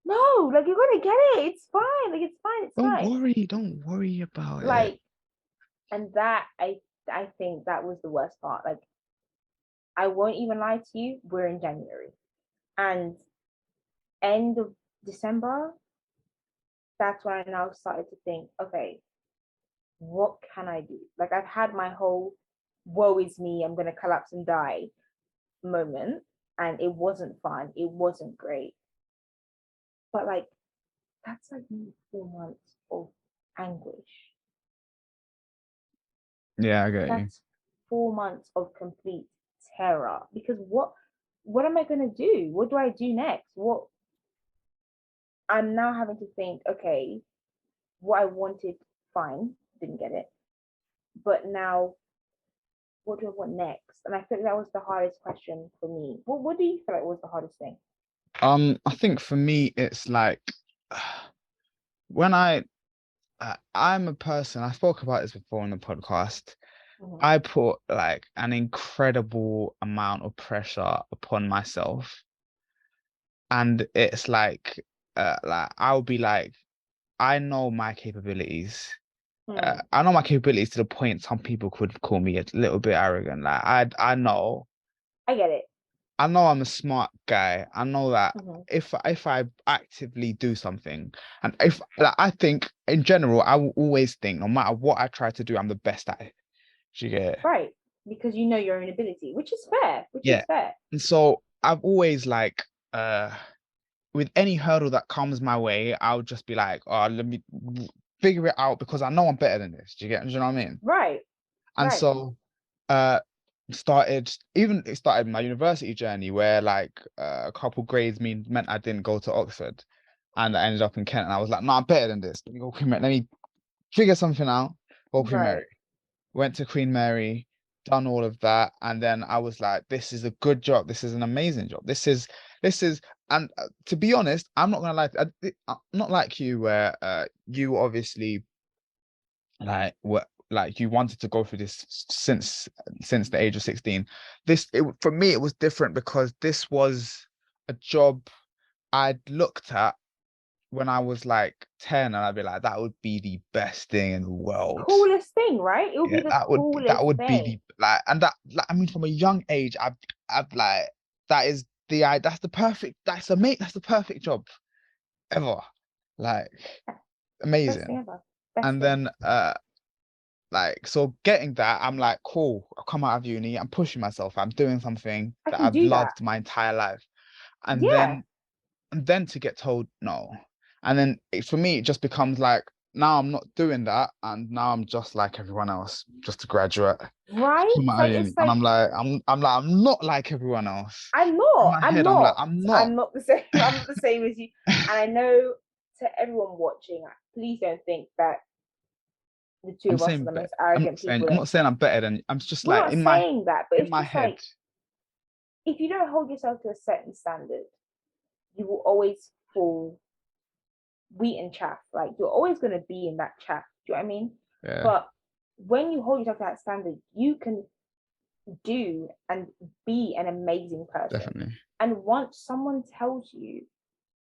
"No, like, you're gonna get it. It's fine. Like, it's fine. It's fine." Don't worry about it. Like, And that I think that was the worst part. Like, I won't even lie to you, we're in January. And end of December, that's when I now started to think, okay, what can I do? Like, I've had my whole woe is me, I'm gonna collapse and die moment, and it wasn't fun, it wasn't great. But like, that's like 4 months of anguish. Yeah, I get you. That's 4 months of complete terror. Because what am I gonna do? What do I do next? What I'm now having to think, okay, what I wanted, fine, didn't get it. But now what do I want next? And I think that was the hardest question for me. What do you feel like was the hardest thing? I think for me, it's like when I'm a person, I spoke about this before on the podcast. Mhm. I put like an incredible amount of pressure upon myself. And it's like I'll be like, I know my capabilities. Hmm. I know my capabilities to the point some people could call me a little bit arrogant. Like I know. I get it. I know I'm a smart guy. I know that Hmm. if I actively do something, and if like, I think in general, I will always think no matter what I try to do, I'm the best at it. Do you get it? Right. Because you know your own ability, which is fair, which is Yeah. fair. And so I've always like with any hurdle that comes my way, I'll just be like, oh, let me figure it out because I know I'm better than this. Do you know what I mean? Right. And Right. so uh it started my university journey where like a couple grades meant I didn't go to Oxford and I ended up in Kent and I was like, no, I'm better than this. Let me go Queen Mary. Let me figure something out. Go Queen Mary. Right. Went to Queen Mary, done all of that, and then I was like, this is a good job. This is an amazing job. This is and to be honest, I'm not gonna lie. I'm not like you where you obviously like what like you wanted to go through this since the age of 16. For me it was different because this was a job I'd looked at when I was like 10 and I'd be like that would be the best thing in the world. Coolest thing, right? It would be Yeah, the that coolest would be thing. the like and that like I mean from a young age I've like that is that's the perfect that's the perfect job ever. Like Best thing amazing. ever. Best And thing. then like, so getting that, I'm like, cool, I'll come out of uni, I'm pushing myself, I'm doing something I that can I've do that. loved my entire life. And Yeah. then to get told no. And then for me, it just becomes like, now I'm not doing that. And now I'm just like everyone else, just a graduate. Right? Come out of uni. It's And like I'm not like everyone else. I'm In not. my I'm head, I'm like, not. I'm not. I'm not the same. I'm not the same as you. And I know, to everyone watching, please don't think that the two I'm of us are saying, the but most arrogant people I'm that not saying I'm better than, I'm just we're like not saying that, but in it's my just head. like, if you don't hold yourself to a certain standard, you will always fall wheat and chaff. Like, you're always going to be in that chaff. Do you know what I mean? Yeah, But when you hold yourself to that standard, you can do and be an amazing person. definitely. And once someone tells you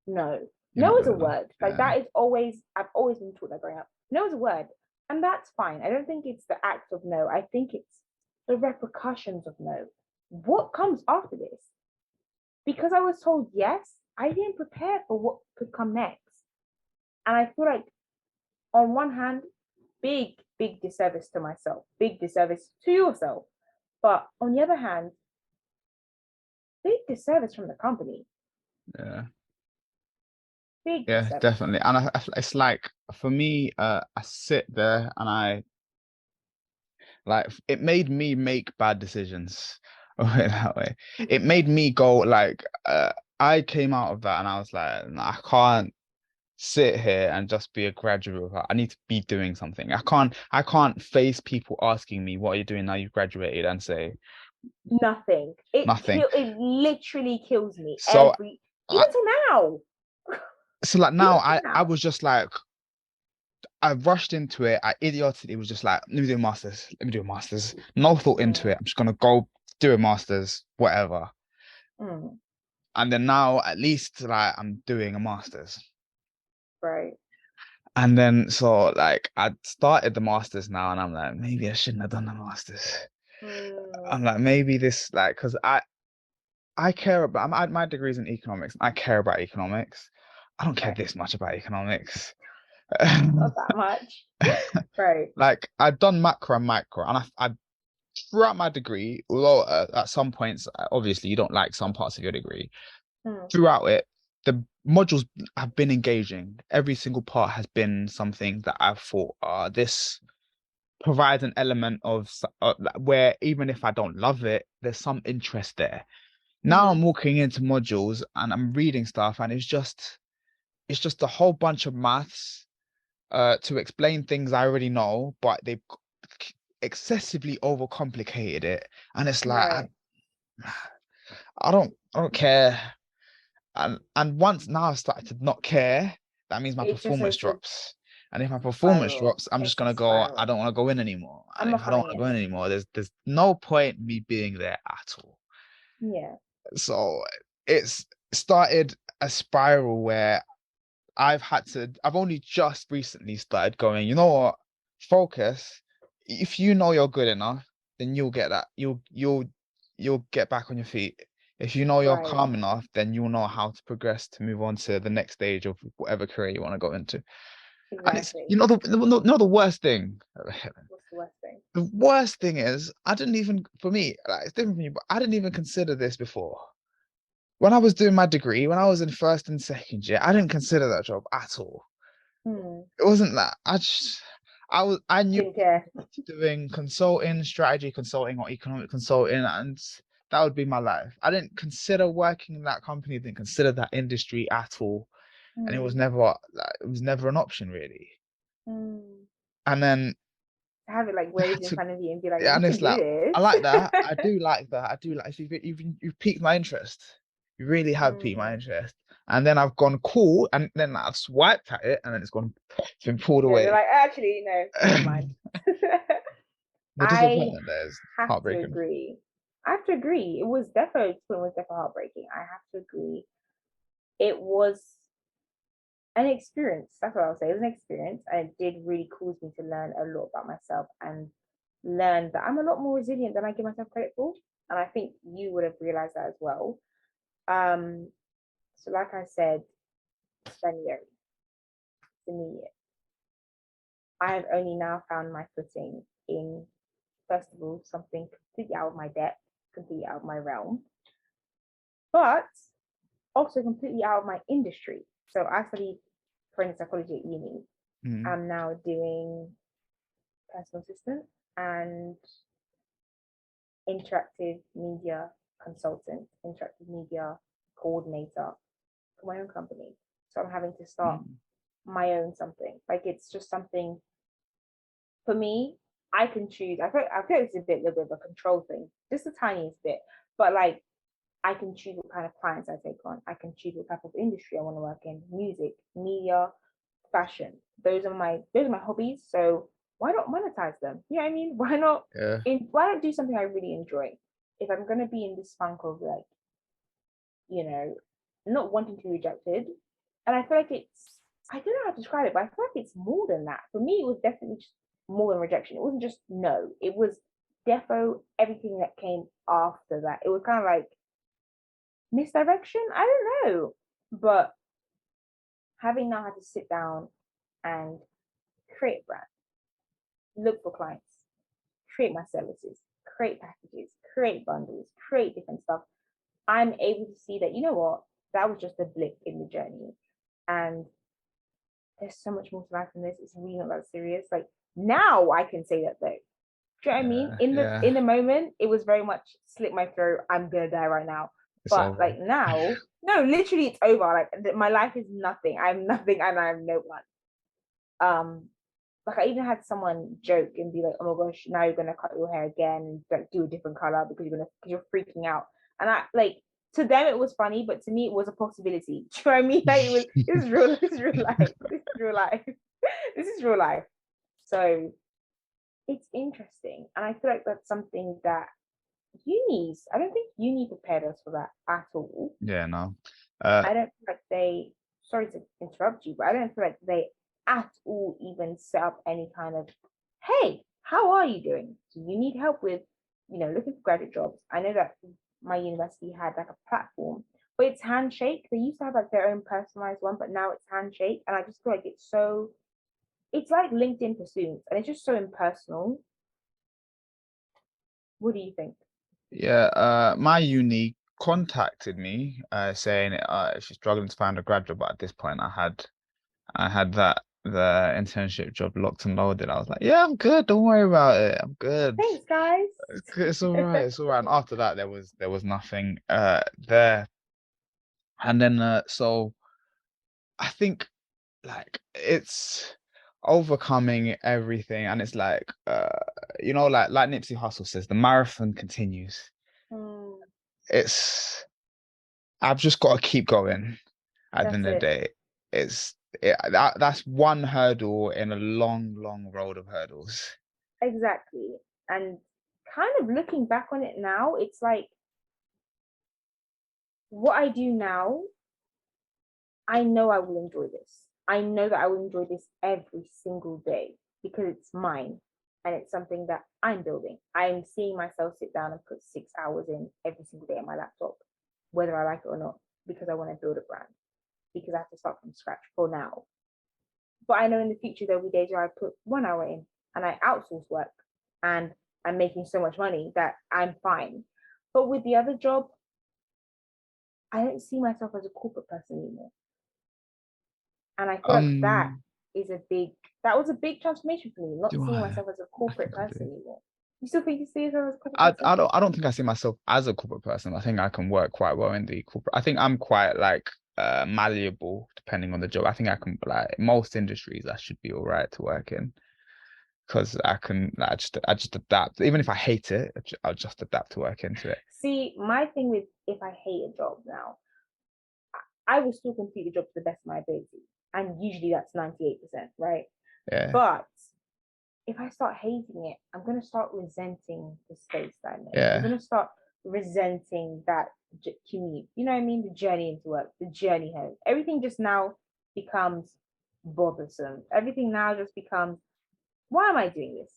no, You're no not is good a enough. word. Like, Yeah, that is always, I've always been taught that growing up. No is a word. And that's fine. I don't think it's the act of no. I think it's the repercussions of no. What comes after this? Because I was told yes, I didn't prepare for what could come next. And I feel like, on one hand, big disservice to myself, big disservice to yourself. But on the other hand, big disservice from the company, yeah. big Yeah, disservice. definitely. And it's like for me, I sit there and I like it made me make bad decisions. Put it that way. It made me go like I came out of that and I was like, "Nah, I can't sit here and just be a graduate. I need to be doing something. I can't face people asking me what are you doing now you've graduated and say Nothing. nothing. It literally kills me So every, I even till now. so like Even now till I now. was just like I rushed into it. I idiotically was just like, let me do a master's. Let me do a master's. No thought into it. Mm, I'm just gonna go do a master's, whatever. mm, And then now at least like I'm doing a master's. right. And then so like I started the masters now, and I'm like, maybe I shouldn't have done the masters. I'm Mm, like, maybe this like because I care about my degree's in economics. I care about economics. I don't care right. this much about economics. Not that much. Right. Like I've done macro and micro, and I throughout my degree, although at some points, obviously you don't like some parts of your degree, Mm, throughout it, the modules have been engaging. Every single part has been something that I've thought, this provides an element of where even if I don't love it, there's some interest there. Now mm-hmm. I'm walking into modules and I'm reading stuff, and it's just a whole bunch of maths to explain things I already know, but they've excessively overcomplicated it, and it's like Right. I don't care. And once now I've started to not care, that means my It just performance starts to drops. And if my performance spiral. drops, I'm just It's a gonna go, I spiral. don't want to go in anymore. And I'm if not I don't coming want to go in. in anymore, there's no point in me being there at all. Yeah. So it's started a spiral where I've only just recently started going, you know what? Focus. If you know you're good enough, then you'll get that. You'll get back on your feet. If you know you're Right. calm enough, then you'll know how to progress to move on to the next stage of whatever career you want to go into. And it's, Exactly. you know, the worst thing. What's the worst thing? The worst thing is, I didn't even, for me, like, it's different from you, but I didn't even consider this before. When I was doing my degree, when I was in first and second year, I didn't consider that job at all. Hmm. It wasn't that. I knew Didn't care. doing consulting, strategy consulting or economic consulting, and that would be my life. I didn't consider working in that company, didn't consider that industry at all. And it was Hmm. never like, it was never an option really. Hmm. And then Have it like I waved had in to, front of you and be like, yeah, you and can it's do like I this. like that. I do like that. I do like if you've piqued my interest. You really have piqued my Hmm. interest. And then I've gone cool, and then I've swiped at it, and then it's been pulled Yeah, they're away. like, actually, no, never mind. The I disappointment there is have to heartbreaking. agree. I have to agree. It was definitely heartbreaking. I have to agree. It was an experience. That's what I'll say. It was an experience, and it did really cause me to learn a lot about myself and learn that I'm a lot more resilient than I give myself credit for. And I think you would have realized that as well. Um, so like I said, January, the new year. I have only now found my footing in, first of all, something completely out of my depth, completely out of my realm, but also completely out of my industry. So I studied forensic psychology at uni. Mm, I'm now doing personal assistant and interactive media consultant, interactive media coordinator for my own company. So I'm having to start mm, my own something. Like it's just something for me. I can choose. I feel it's a little bit of a control thing, just the tiniest bit. But like I can choose what kind of clients I take on. I can choose what type of industry I want to work in: music, media, fashion. Those are my hobbies. So why not monetize them? You know what I mean? yeah. Why not do something I really enjoy? If I'm gonna be in this funk of like, you know, not wanting to be rejected, and I feel like I don't know how to describe it, but I feel like it's more than that. For me, it was definitely just more than rejection. It wasn't just no. It was defo everything that came after that. It was kind of like misdirection. I don't know, but having now had to sit down and create a brand, look for clients, create my services, create packages, create bundles, create different stuff, I'm able to see that, you know what, that was just a blip in the journey. And there's so much more to life than this. It's really not that serious. Like now I can say that though. Do you know what I mean? Yeah, In the yeah, moment, it was very much slit my throat. I'm gonna die right now. it's But over. like now, no, literally it's over. Like my life is nothing. I'm nothing and I'm no one. Like I even had someone joke and be like, "Oh my gosh, now you're gonna cut your hair again and like do a different color because you're freaking out." And I like to them it was funny, but to me it was a possibility. Do you know what I mean? Like it was this is real life. This is real life. This is real life. So it's interesting, and I feel like that's something that I don't think uni prepared us for that at all. Yeah, no. Uh, I don't feel like they. Sorry to interrupt you, but I don't feel like they at all even set up any kind of, hey, how are you doing? Do you need help with, looking for graduate jobs? I know that my university had like a platform, but it's handshake. They used to have like their own personalized one, but now it's handshake. And I just feel like it's like LinkedIn for students, and it's just so impersonal. What do you think? Yeah, my uni contacted me saying she's struggling to find a grad job, but at this point I had the internship job locked and loaded. I was like, yeah, I'm good, don't worry about it. I'm good. Thanks, guys. It's all right, it's all right. And after that there was nothing there. And then so I think like it's overcoming everything, and it's like like Nipsey Hussle says, the marathon continues. Mm, It's I've just got to keep going at the that's end of the it. day. That's one hurdle in a long, long road of hurdles. Exactly. And kind of looking back on it now, it's like what I do now, I know I will enjoy this. I know that I will enjoy this every single day because it's mine and it's something that I'm building. I'm seeing myself sit down and put 6 hours in every single day on my laptop, whether I like it or not, because I want to build a brand, because I have to start from scratch for now. But I know in the future there'll be days where I put 1 hour in and I outsource work and I'm making so much money that I'm fine. But with the other job, I don't see myself as a corporate person anymore. And I feel like Um, that was a big transformation for me, not do seeing I? myself as a I corporate think I person do. anymore. You still think you see yourself as a corporate I, person? I don't I don't think I see myself as a corporate person. I think I can work quite well in the corporate. I think I'm quite like malleable depending on the job. I think I can like most industries I should be all right to work in because I just adapt. Even if I hate it, I'll just adapt to work into it. See, my thing with if I hate a job now, I will still complete the job to the best of my ability. And usually that's 98%, right? Yeah, But if I start hating it, I'm going to start resenting the space that I'm in. I'm yeah, going to start resenting that commute. You know what I mean? The journey into work, the journey home. Everything just now becomes bothersome. Everything now just becomes, why am I doing this?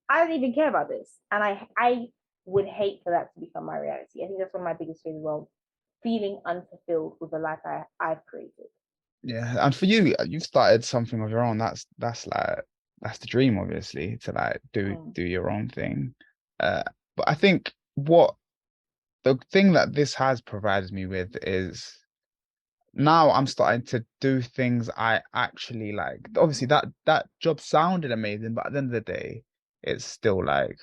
I don't even care about this. And I would hate for that to become my reality. I think that's one of my biggest fears as well. Feeling unfulfilled with the life I've created. yeah. And for you, you've started something of your own. That's the dream, obviously, to like do Mm. do your own thing. Uh, but I think what the thing that this has provided me with is now I'm starting to do things I actually like. Obviously, that job sounded amazing, but at the end of the day, it's still like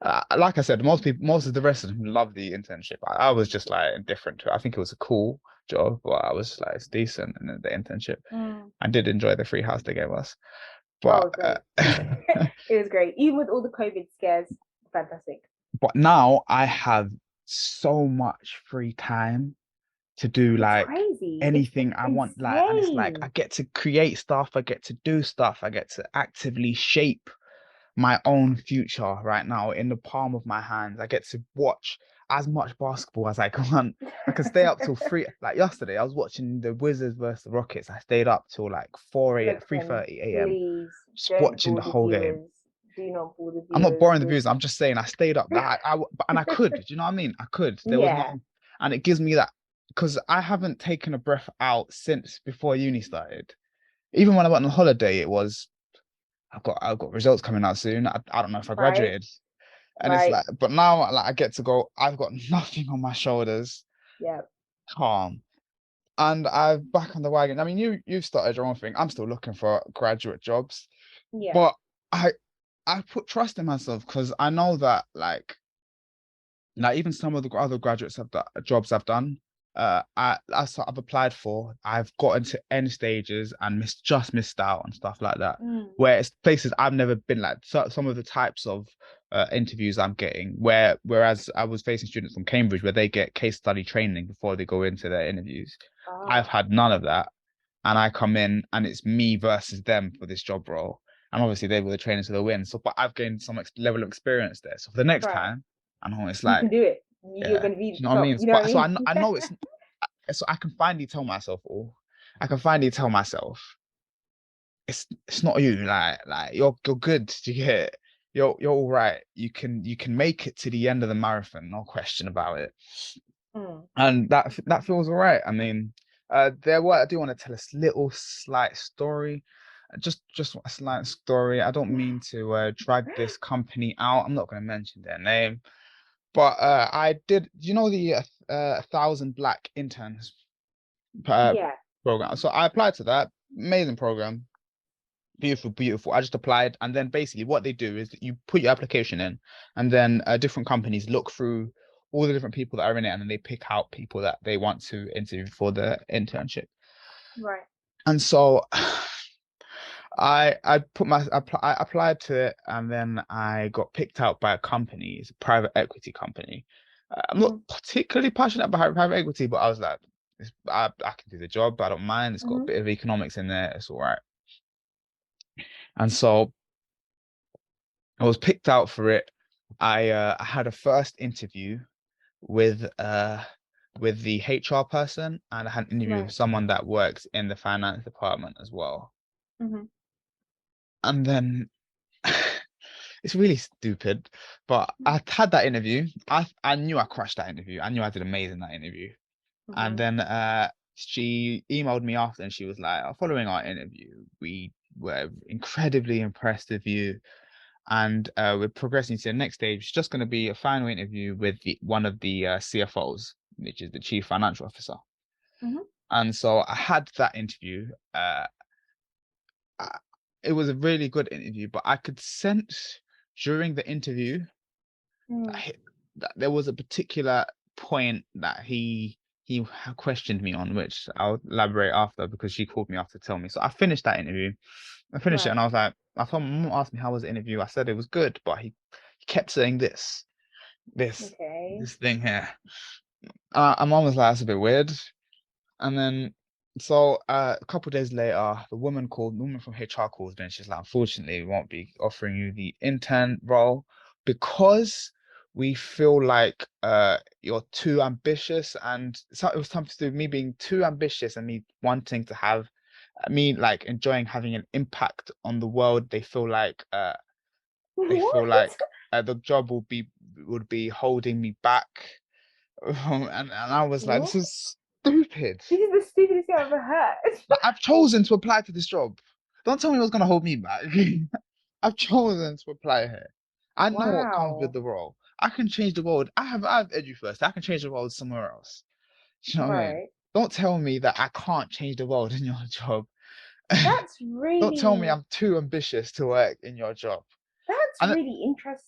I said, most of the rest of them love the internship. I was just like indifferent to it. I think it was a cool job, but I was like, it's decent. And then the internship, Mm. I did enjoy the free house they gave us, Oh, but great. It was great. Even with all the COVID scares, fantastic. but now I have so much free time to do It's like crazy. It's anything I want, like, and it's like I insane. get to create stuff, I get to do stuff, I get to actively shape my own future right now in the palm of my hands. I get to watch as much basketball as I want. I can stay up till three. Like yesterday, I was watching the Wizards versus the Rockets. I stayed up till like 4 a.m., Listen, 3:30 a.m. please just don't watching bore the the whole game. viewers. Do not bore the I'm not viewers boring the with views. I'm just saying I stayed up. And I could. Do you know what I mean? I could. There was yeah, no, and it gives me that because I haven't taken a breath out since before uni started. Even when I went on holiday, it was I've got results coming out soon. I don't know if I right, graduated. And it's right. like, but now like I get to go, I've got nothing on my shoulders, Yeah, calm. And I'm back on the wagon. I mean, you've started your own thing. I'm still looking for graduate jobs, yeah. but I I put trust in myself because I know that like even some of the other graduates have that jobs I've done, that's what I've applied for. I've gotten to end stages and missed out on stuff like that. Mm. Where it's places I've never been, like some of the types of interviews I'm getting, whereas I was facing students from Cambridge where they get case study training before they go into their interviews. I've Ah, had none of that, and I come in and it's me versus them for this job role. And obviously they were the trainers for the win. So, but I've gained some level of experience there. So for the next right. time, I know it's You like can do it. You're yeah, gonna be do you know the what I top. mean? You know what I But so mean? I know it's so I can finally tell myself, I can finally tell myself it's not you. Like you're good. You get it. You're all right. You can make it to the end of the marathon, no question about it. Mm. And that feels all right. I mean, I do want to tell a little slight story. Just a slight story. I don't mean to drag this company out. I'm not going to mention their name, but I did. You know the 1,000 Black Interns uh, Yeah. program. So I applied to that. Amazing program. Beautiful, beautiful. I just applied, and then basically what they do is that you put your application in, and then different companies look through all the different people that are in it, and then they pick out people that they want to interview for the internship. Right. And so I applied to it, and then I got picked out by a company. It's a private equity company. I'm not Mm-hmm. particularly passionate about private equity, but I was like, I can do the job. I don't mind. It's got a Mm-hmm. bit of economics in there. It's all right. And so I was picked out for it. I had a first interview with uh with the HR person, and I had an interview Right. with someone that works in the finance department as well. Mm-hmm. And then it's really stupid, but I had that interview. I knew I crushed that interview. I knew I did amazing in that interview. And Mm-hmm. then she emailed me after, and she was like, following our interview, we were incredibly impressed with you, and we're progressing to the next stage. It's just going to be a final interview with one of the CFOs, which is the chief financial officer. Mm-hmm. And so I had that interview. I- it was a really good interview, but I could sense during the interview that, Mm. that there was a particular point that he questioned me on, which I'll elaborate after because she called me after to tell me. So I finished that interview. I finished it, Right. and I was like, I thought my mum asked me how was the interview. I said it was good, but he kept saying this, Okay. this thing here. And mum was like, that's a bit weird. And then, so a couple of days later, the woman from HR calls me, and she's like, unfortunately, we won't be offering you the intern role because we feel like you're too ambitious, and so it was something to do with me being too ambitious and me wanting to have me like enjoying having an impact on the world. They feel What? like the job would be holding me back. And I was like, this What? is stupid. This is the stupidest thing I've ever heard. Like, I've chosen to apply for this job. Don't tell me what's gonna hold me back. I've chosen to apply here. I know what comes with Wow. the role. I can change the world. I have edu first. I can change the world somewhere else. You know what I mean? Right. Don't tell me that I can't change the world in your job. That's Don't tell me really I'm too ambitious to work in your job. that's And really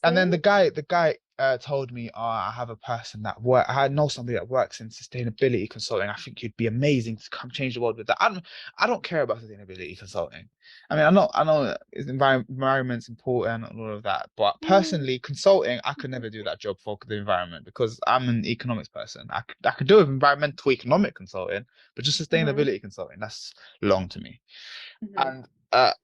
and then interesting. the guy told me, oh, I have a person that work. I know somebody that works in sustainability consulting. I think you'd be amazing to come change the world with that. I don't care about sustainability consulting. I mean, I know that environment's important and all of that, but Mm. personally, consulting, I could never do that job for the environment because I'm an economics person. I could do environmental economic consulting, but just Mm-hmm. sustainability consulting, that's long to me. Mm-hmm. And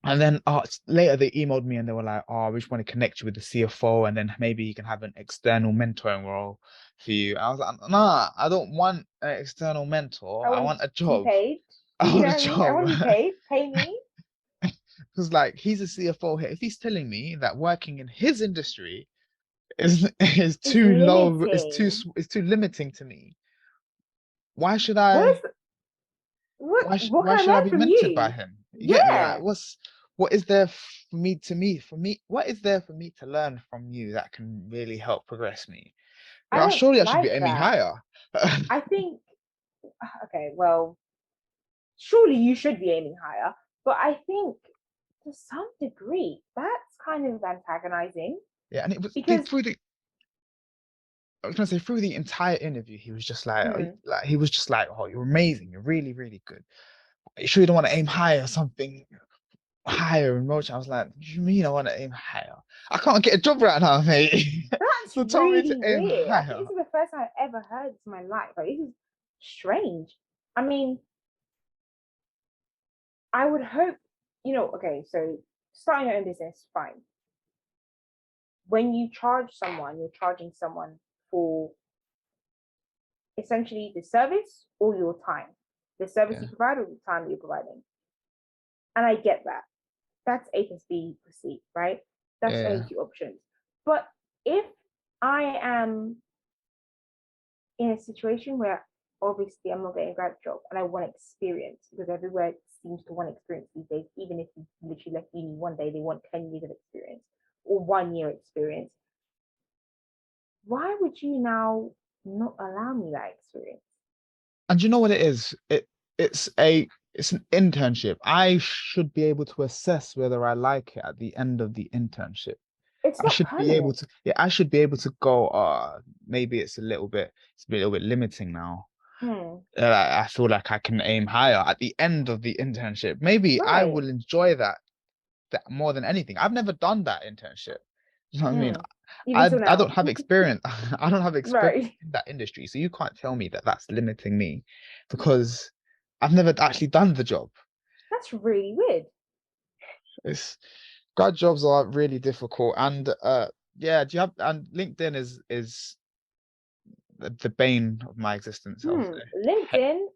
and then later they emailed me and they were like, "Oh, we just want to connect you with the CFO, and then maybe you can have an external mentoring role for you." I was like, "Nah, I don't want an external mentor. I I want want a to be job. paid. I You want know a what I mean? I job." want to be paid. Pay me. Because like he's a CFO here. If he's telling me that working in his industry is It's too low, limiting. is too limiting to me, why should What I? is what what Why can I should I learn be from mentored by you? him? You get me? Like, Yeah. what is there for me? What is there for me to learn from you that can really help progress me? I don't Surely I should be like aiming that. higher. I think okay, well, surely you should be aiming higher, but I think to some degree that's kind of antagonizing Yeah, and it was because through the. I was gonna say through the entire interview, he was just like, mm, he was just like, "Oh, you're amazing. You're really, really good. You sure you don't want to aim higher or something higher in motion?" I was like, "What do you mean I want to aim higher? I can't get a job right now, mate. that's So tell me to really aim weird. I think higher." this is the first time I've ever heard this in my life. Like this is strange. I mean, I would hope, okay, so starting your own business, fine. When you charge someone, you're charging someone for essentially the service or your time. The service Yeah, you provide or the time that you're providing. And I get that. That's A plus B plus C, right? That's only Yeah. two options. But if I am in a situation where obviously I'm not getting a grad job and I want experience, because everywhere seems to want experience these days, even if you literally left uni one day, they want 10 years of experience or 1 year experience. Why would you now not allow me that experience? And you know what it is? It's an internship. I should be able to assess whether I like it at the end of the internship. It's I not should be able permanent. to, yeah, I should be able to go, maybe it's a little bit limiting now. Hmm. I feel like I can aim higher at the end of the internship. Maybe I Right. will enjoy that more than anything. I've never done that internship. You know what I mean? Hmm. Even till I don't now. have experience. I don't have experience Right. in that industry, so you can't tell me that that's limiting me because I've never actually done the job. That's really weird. It's grad jobs are really difficult, and yeah, do you have and LinkedIn is the bane of my existence, I'll say. LinkedIn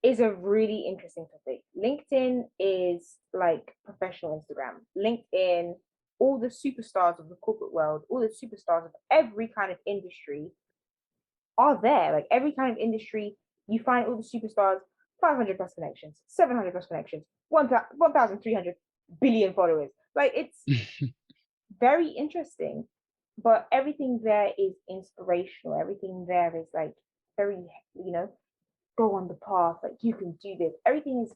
is a really interesting topic. LinkedIn is like professional Instagram. LinkedIn, all the superstars of the corporate world, all the superstars of every kind of industry are there. Like every kind of industry, you find all the superstars, 500 plus connections, 700 plus connections, 1,300 billion followers. Like it's very interesting, but everything there is inspirational. Everything there is like very, go on the path, like you can do this. Everything is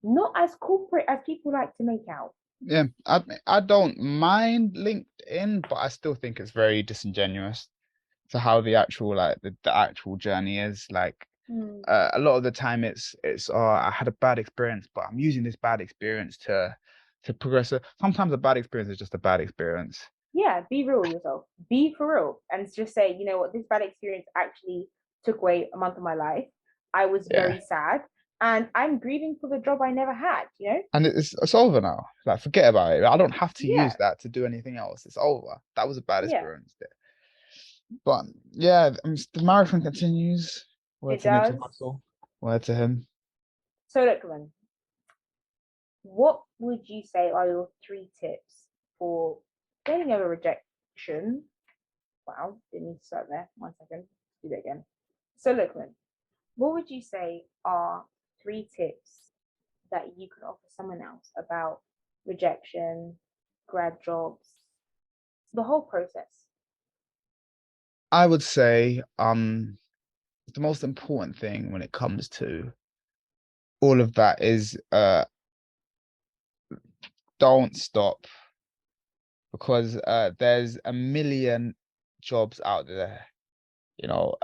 not as corporate as people like to make out. Yeah, I don't mind LinkedIn, but I still think it's very disingenuous to how the actual the actual journey is. Like Mm. a lot of the time it's I had a bad experience, but I'm using this bad experience to progress. Sometimes a bad experience is just a bad experience. Yeah, be real with yourself. Be for real. And just say, you know what, this bad experience actually took away a month of my life. I was Yeah. very sad. And I'm grieving for the job I never had? And it's over now. Like forget about it. I don't have to use Yeah, that to do anything else. It's over. That was a bad yeah, experience there. But yeah, the marathon continues. Word it to Nipsey does. Hussle. Word to him. So, look, man, what would you say are your 3 tips for getting over rejection? Wow, didn't need to start there. 1 second. Do that again. So, look, man, what would you say are 3 tips that you can offer someone else about rejection, grad jobs, the whole process? I would say the most important thing when it comes to all of that is don't stop because there's a million jobs out there. You know,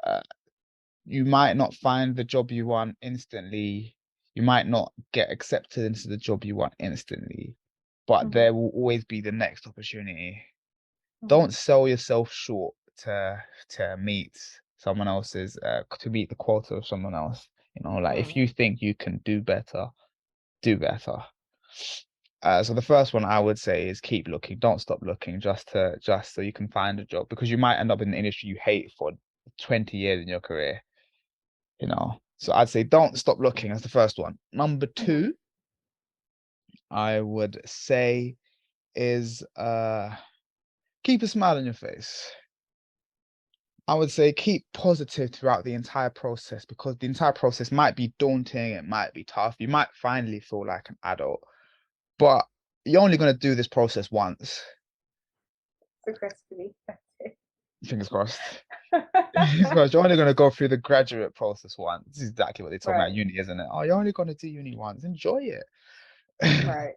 you might not find the job you want instantly. You might not get accepted into the job you want instantly, but Mm-hmm, there will always be the next opportunity. mm-hmm, Don't sell yourself short to meet someone else's to meet the quota of someone else. You know, like if mm-hmm, you think you can do better, do better. So the first one I would say is keep looking. Don't stop looking just so you can find a job because you might end up in an industry you hate for 20 years in your career, you know. So I'd say don't stop looking. That's the first one. Number mm-hmm. two, I would say is keep a smile on your face. I would say keep positive throughout the entire process because the entire process might be daunting, it might be tough. You might finally feel like an adult, but you're only going to do this process once. Successfully. That's it. Fingers crossed. Fingers crossed. You're only going to go through the graduate process once. This is exactly what they told me at Right, uni, isn't it? Oh, you're only going to do uni once. Enjoy it. right.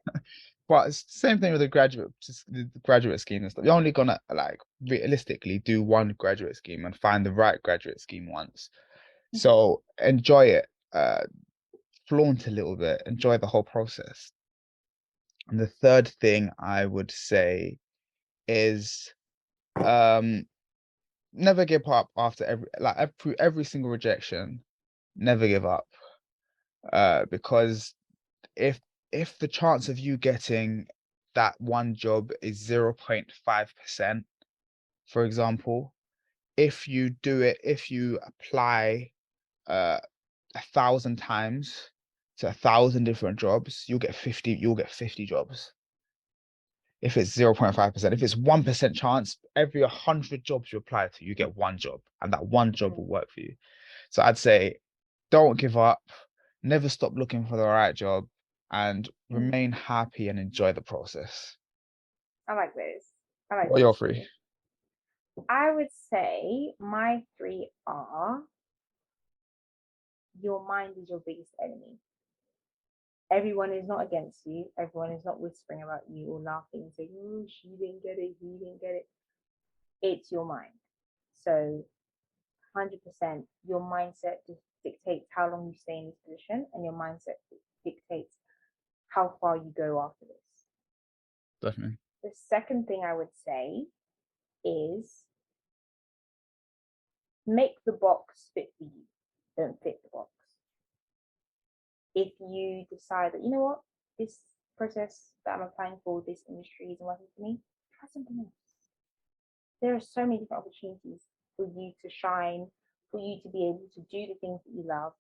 But it's the same thing with the graduate, just the graduate scheme and stuff. You're only gonna like realistically do one graduate scheme and find the right graduate scheme once. Mm-hmm, So enjoy it, flaunt a little bit, enjoy the whole process. And the third thing I would say is um never give up after every single rejection. Never give up. Because if the chance of you getting that one job is 0.5%, for example, if you apply 1,000 times to 1,000 different jobs, you'll get 50 jobs. If it's 0.5%, if it's 1% chance, every 100 jobs you apply to, you get one job, and that one job will work for you. So I'd say, don't give up, never stop looking for the right job, and remain happy and enjoy the process. I like those. I like What are your those. 3? I would say my 3 are: your mind is your biggest enemy. Everyone is not against you. Everyone is not whispering about you or laughing and saying, oh, she didn't get it, he didn't get it. It's your mind. So 100%, your mindset dictates how long you stay in this position, and your mindset dictates how far you go after this. Definitely. The second thing I would say is make the box fit for you. Don't fit the box. If you decide that, you know what, this process that I'm applying for, this industry isn't working for me, try something else. There are so many different opportunities for you to shine, for you to be able to do the things that you love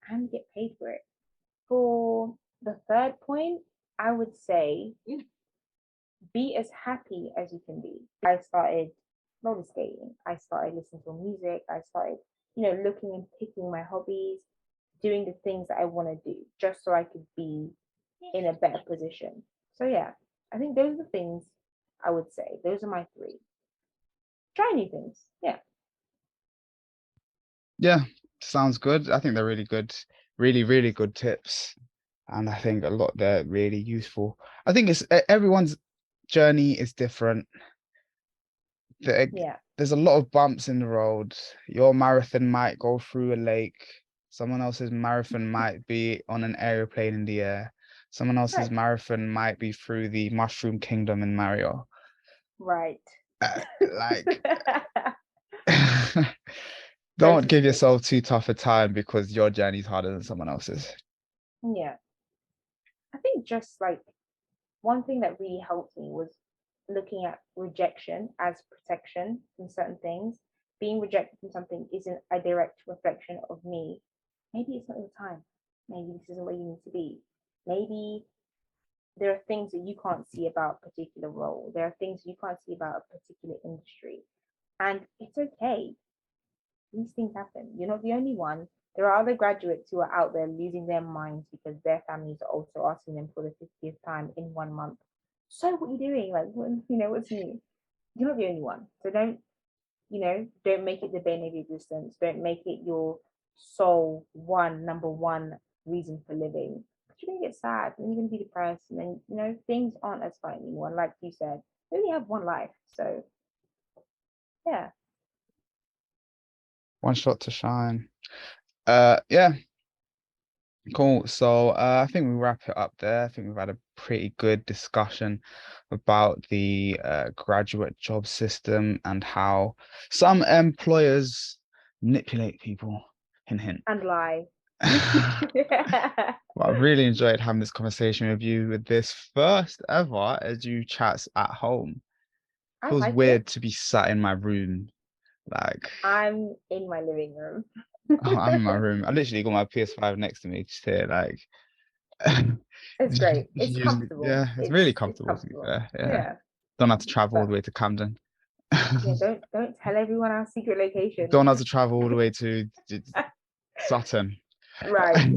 and get paid for it. For the third point, I would say be as happy as you can be. I started roller skating. I started listening to music. I started, looking and picking my hobbies, doing the things that I want to do just so I could be in a better position. So yeah, I think those are the things I would say. Those are my 3. Try new things. Yeah. Yeah, sounds good. I think they're really good, really, really good tips. And I think a lot they're really useful. I think it's everyone's journey is different. Yeah. There's a lot of bumps in the road. Your marathon might go through a lake. Someone else's marathon might be on an aeroplane in the air. Someone else's marathon might be through the Mushroom Kingdom in Mario. Right. Like, don't give yourself too tough a time because your journey's harder than someone else's. Yeah. I think just like one thing that really helped me was looking at rejection as protection from certain things. Being rejected from something isn't a direct reflection of me. Maybe it's not your time. Maybe this isn't where you need to be. Maybe there are things that you can't see about a particular role. There are things you can't see about a particular industry. And it's okay. These things happen. You're not the only one. There are other graduates who are out there losing their minds because their families are also asking them for the 50th time in 1 month. So what are you doing? Like, what's new? You're not the only one. So don't make it the bane of your existence. Don't make it your sole number one reason for living. Because you're gonna get sad and you're gonna be depressed, and then things aren't as fun anymore. And like you said, you only have one life. So yeah. One shot to shine. Yeah. Cool. So I think we wrap it up there. I think we've had a pretty good discussion about the graduate job system and how some employers manipulate people. Hint, hint. And lie. Well, I've really enjoyed having this conversation with you with this first ever EduChats at home. I Feels like weird it. to be sat in my room. Like, I'm in my living room. I'm in my room. I literally got my PS5 next to me, just here, like. It's great. It's Yeah, comfortable. it's really It's comfortable to be comfortable. fair. Yeah. Yeah. Don't have to travel all But the way to Camden. yeah, don't tell everyone our secret location. Don't have to travel all the way to Sutton. Right.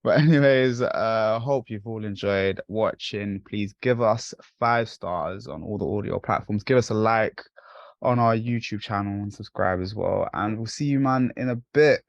But anyways, hope you've all enjoyed watching. Please give us 5 stars on all the audio platforms. Give us a like on our YouTube channel and subscribe as well. And we'll see you, man, in a bit.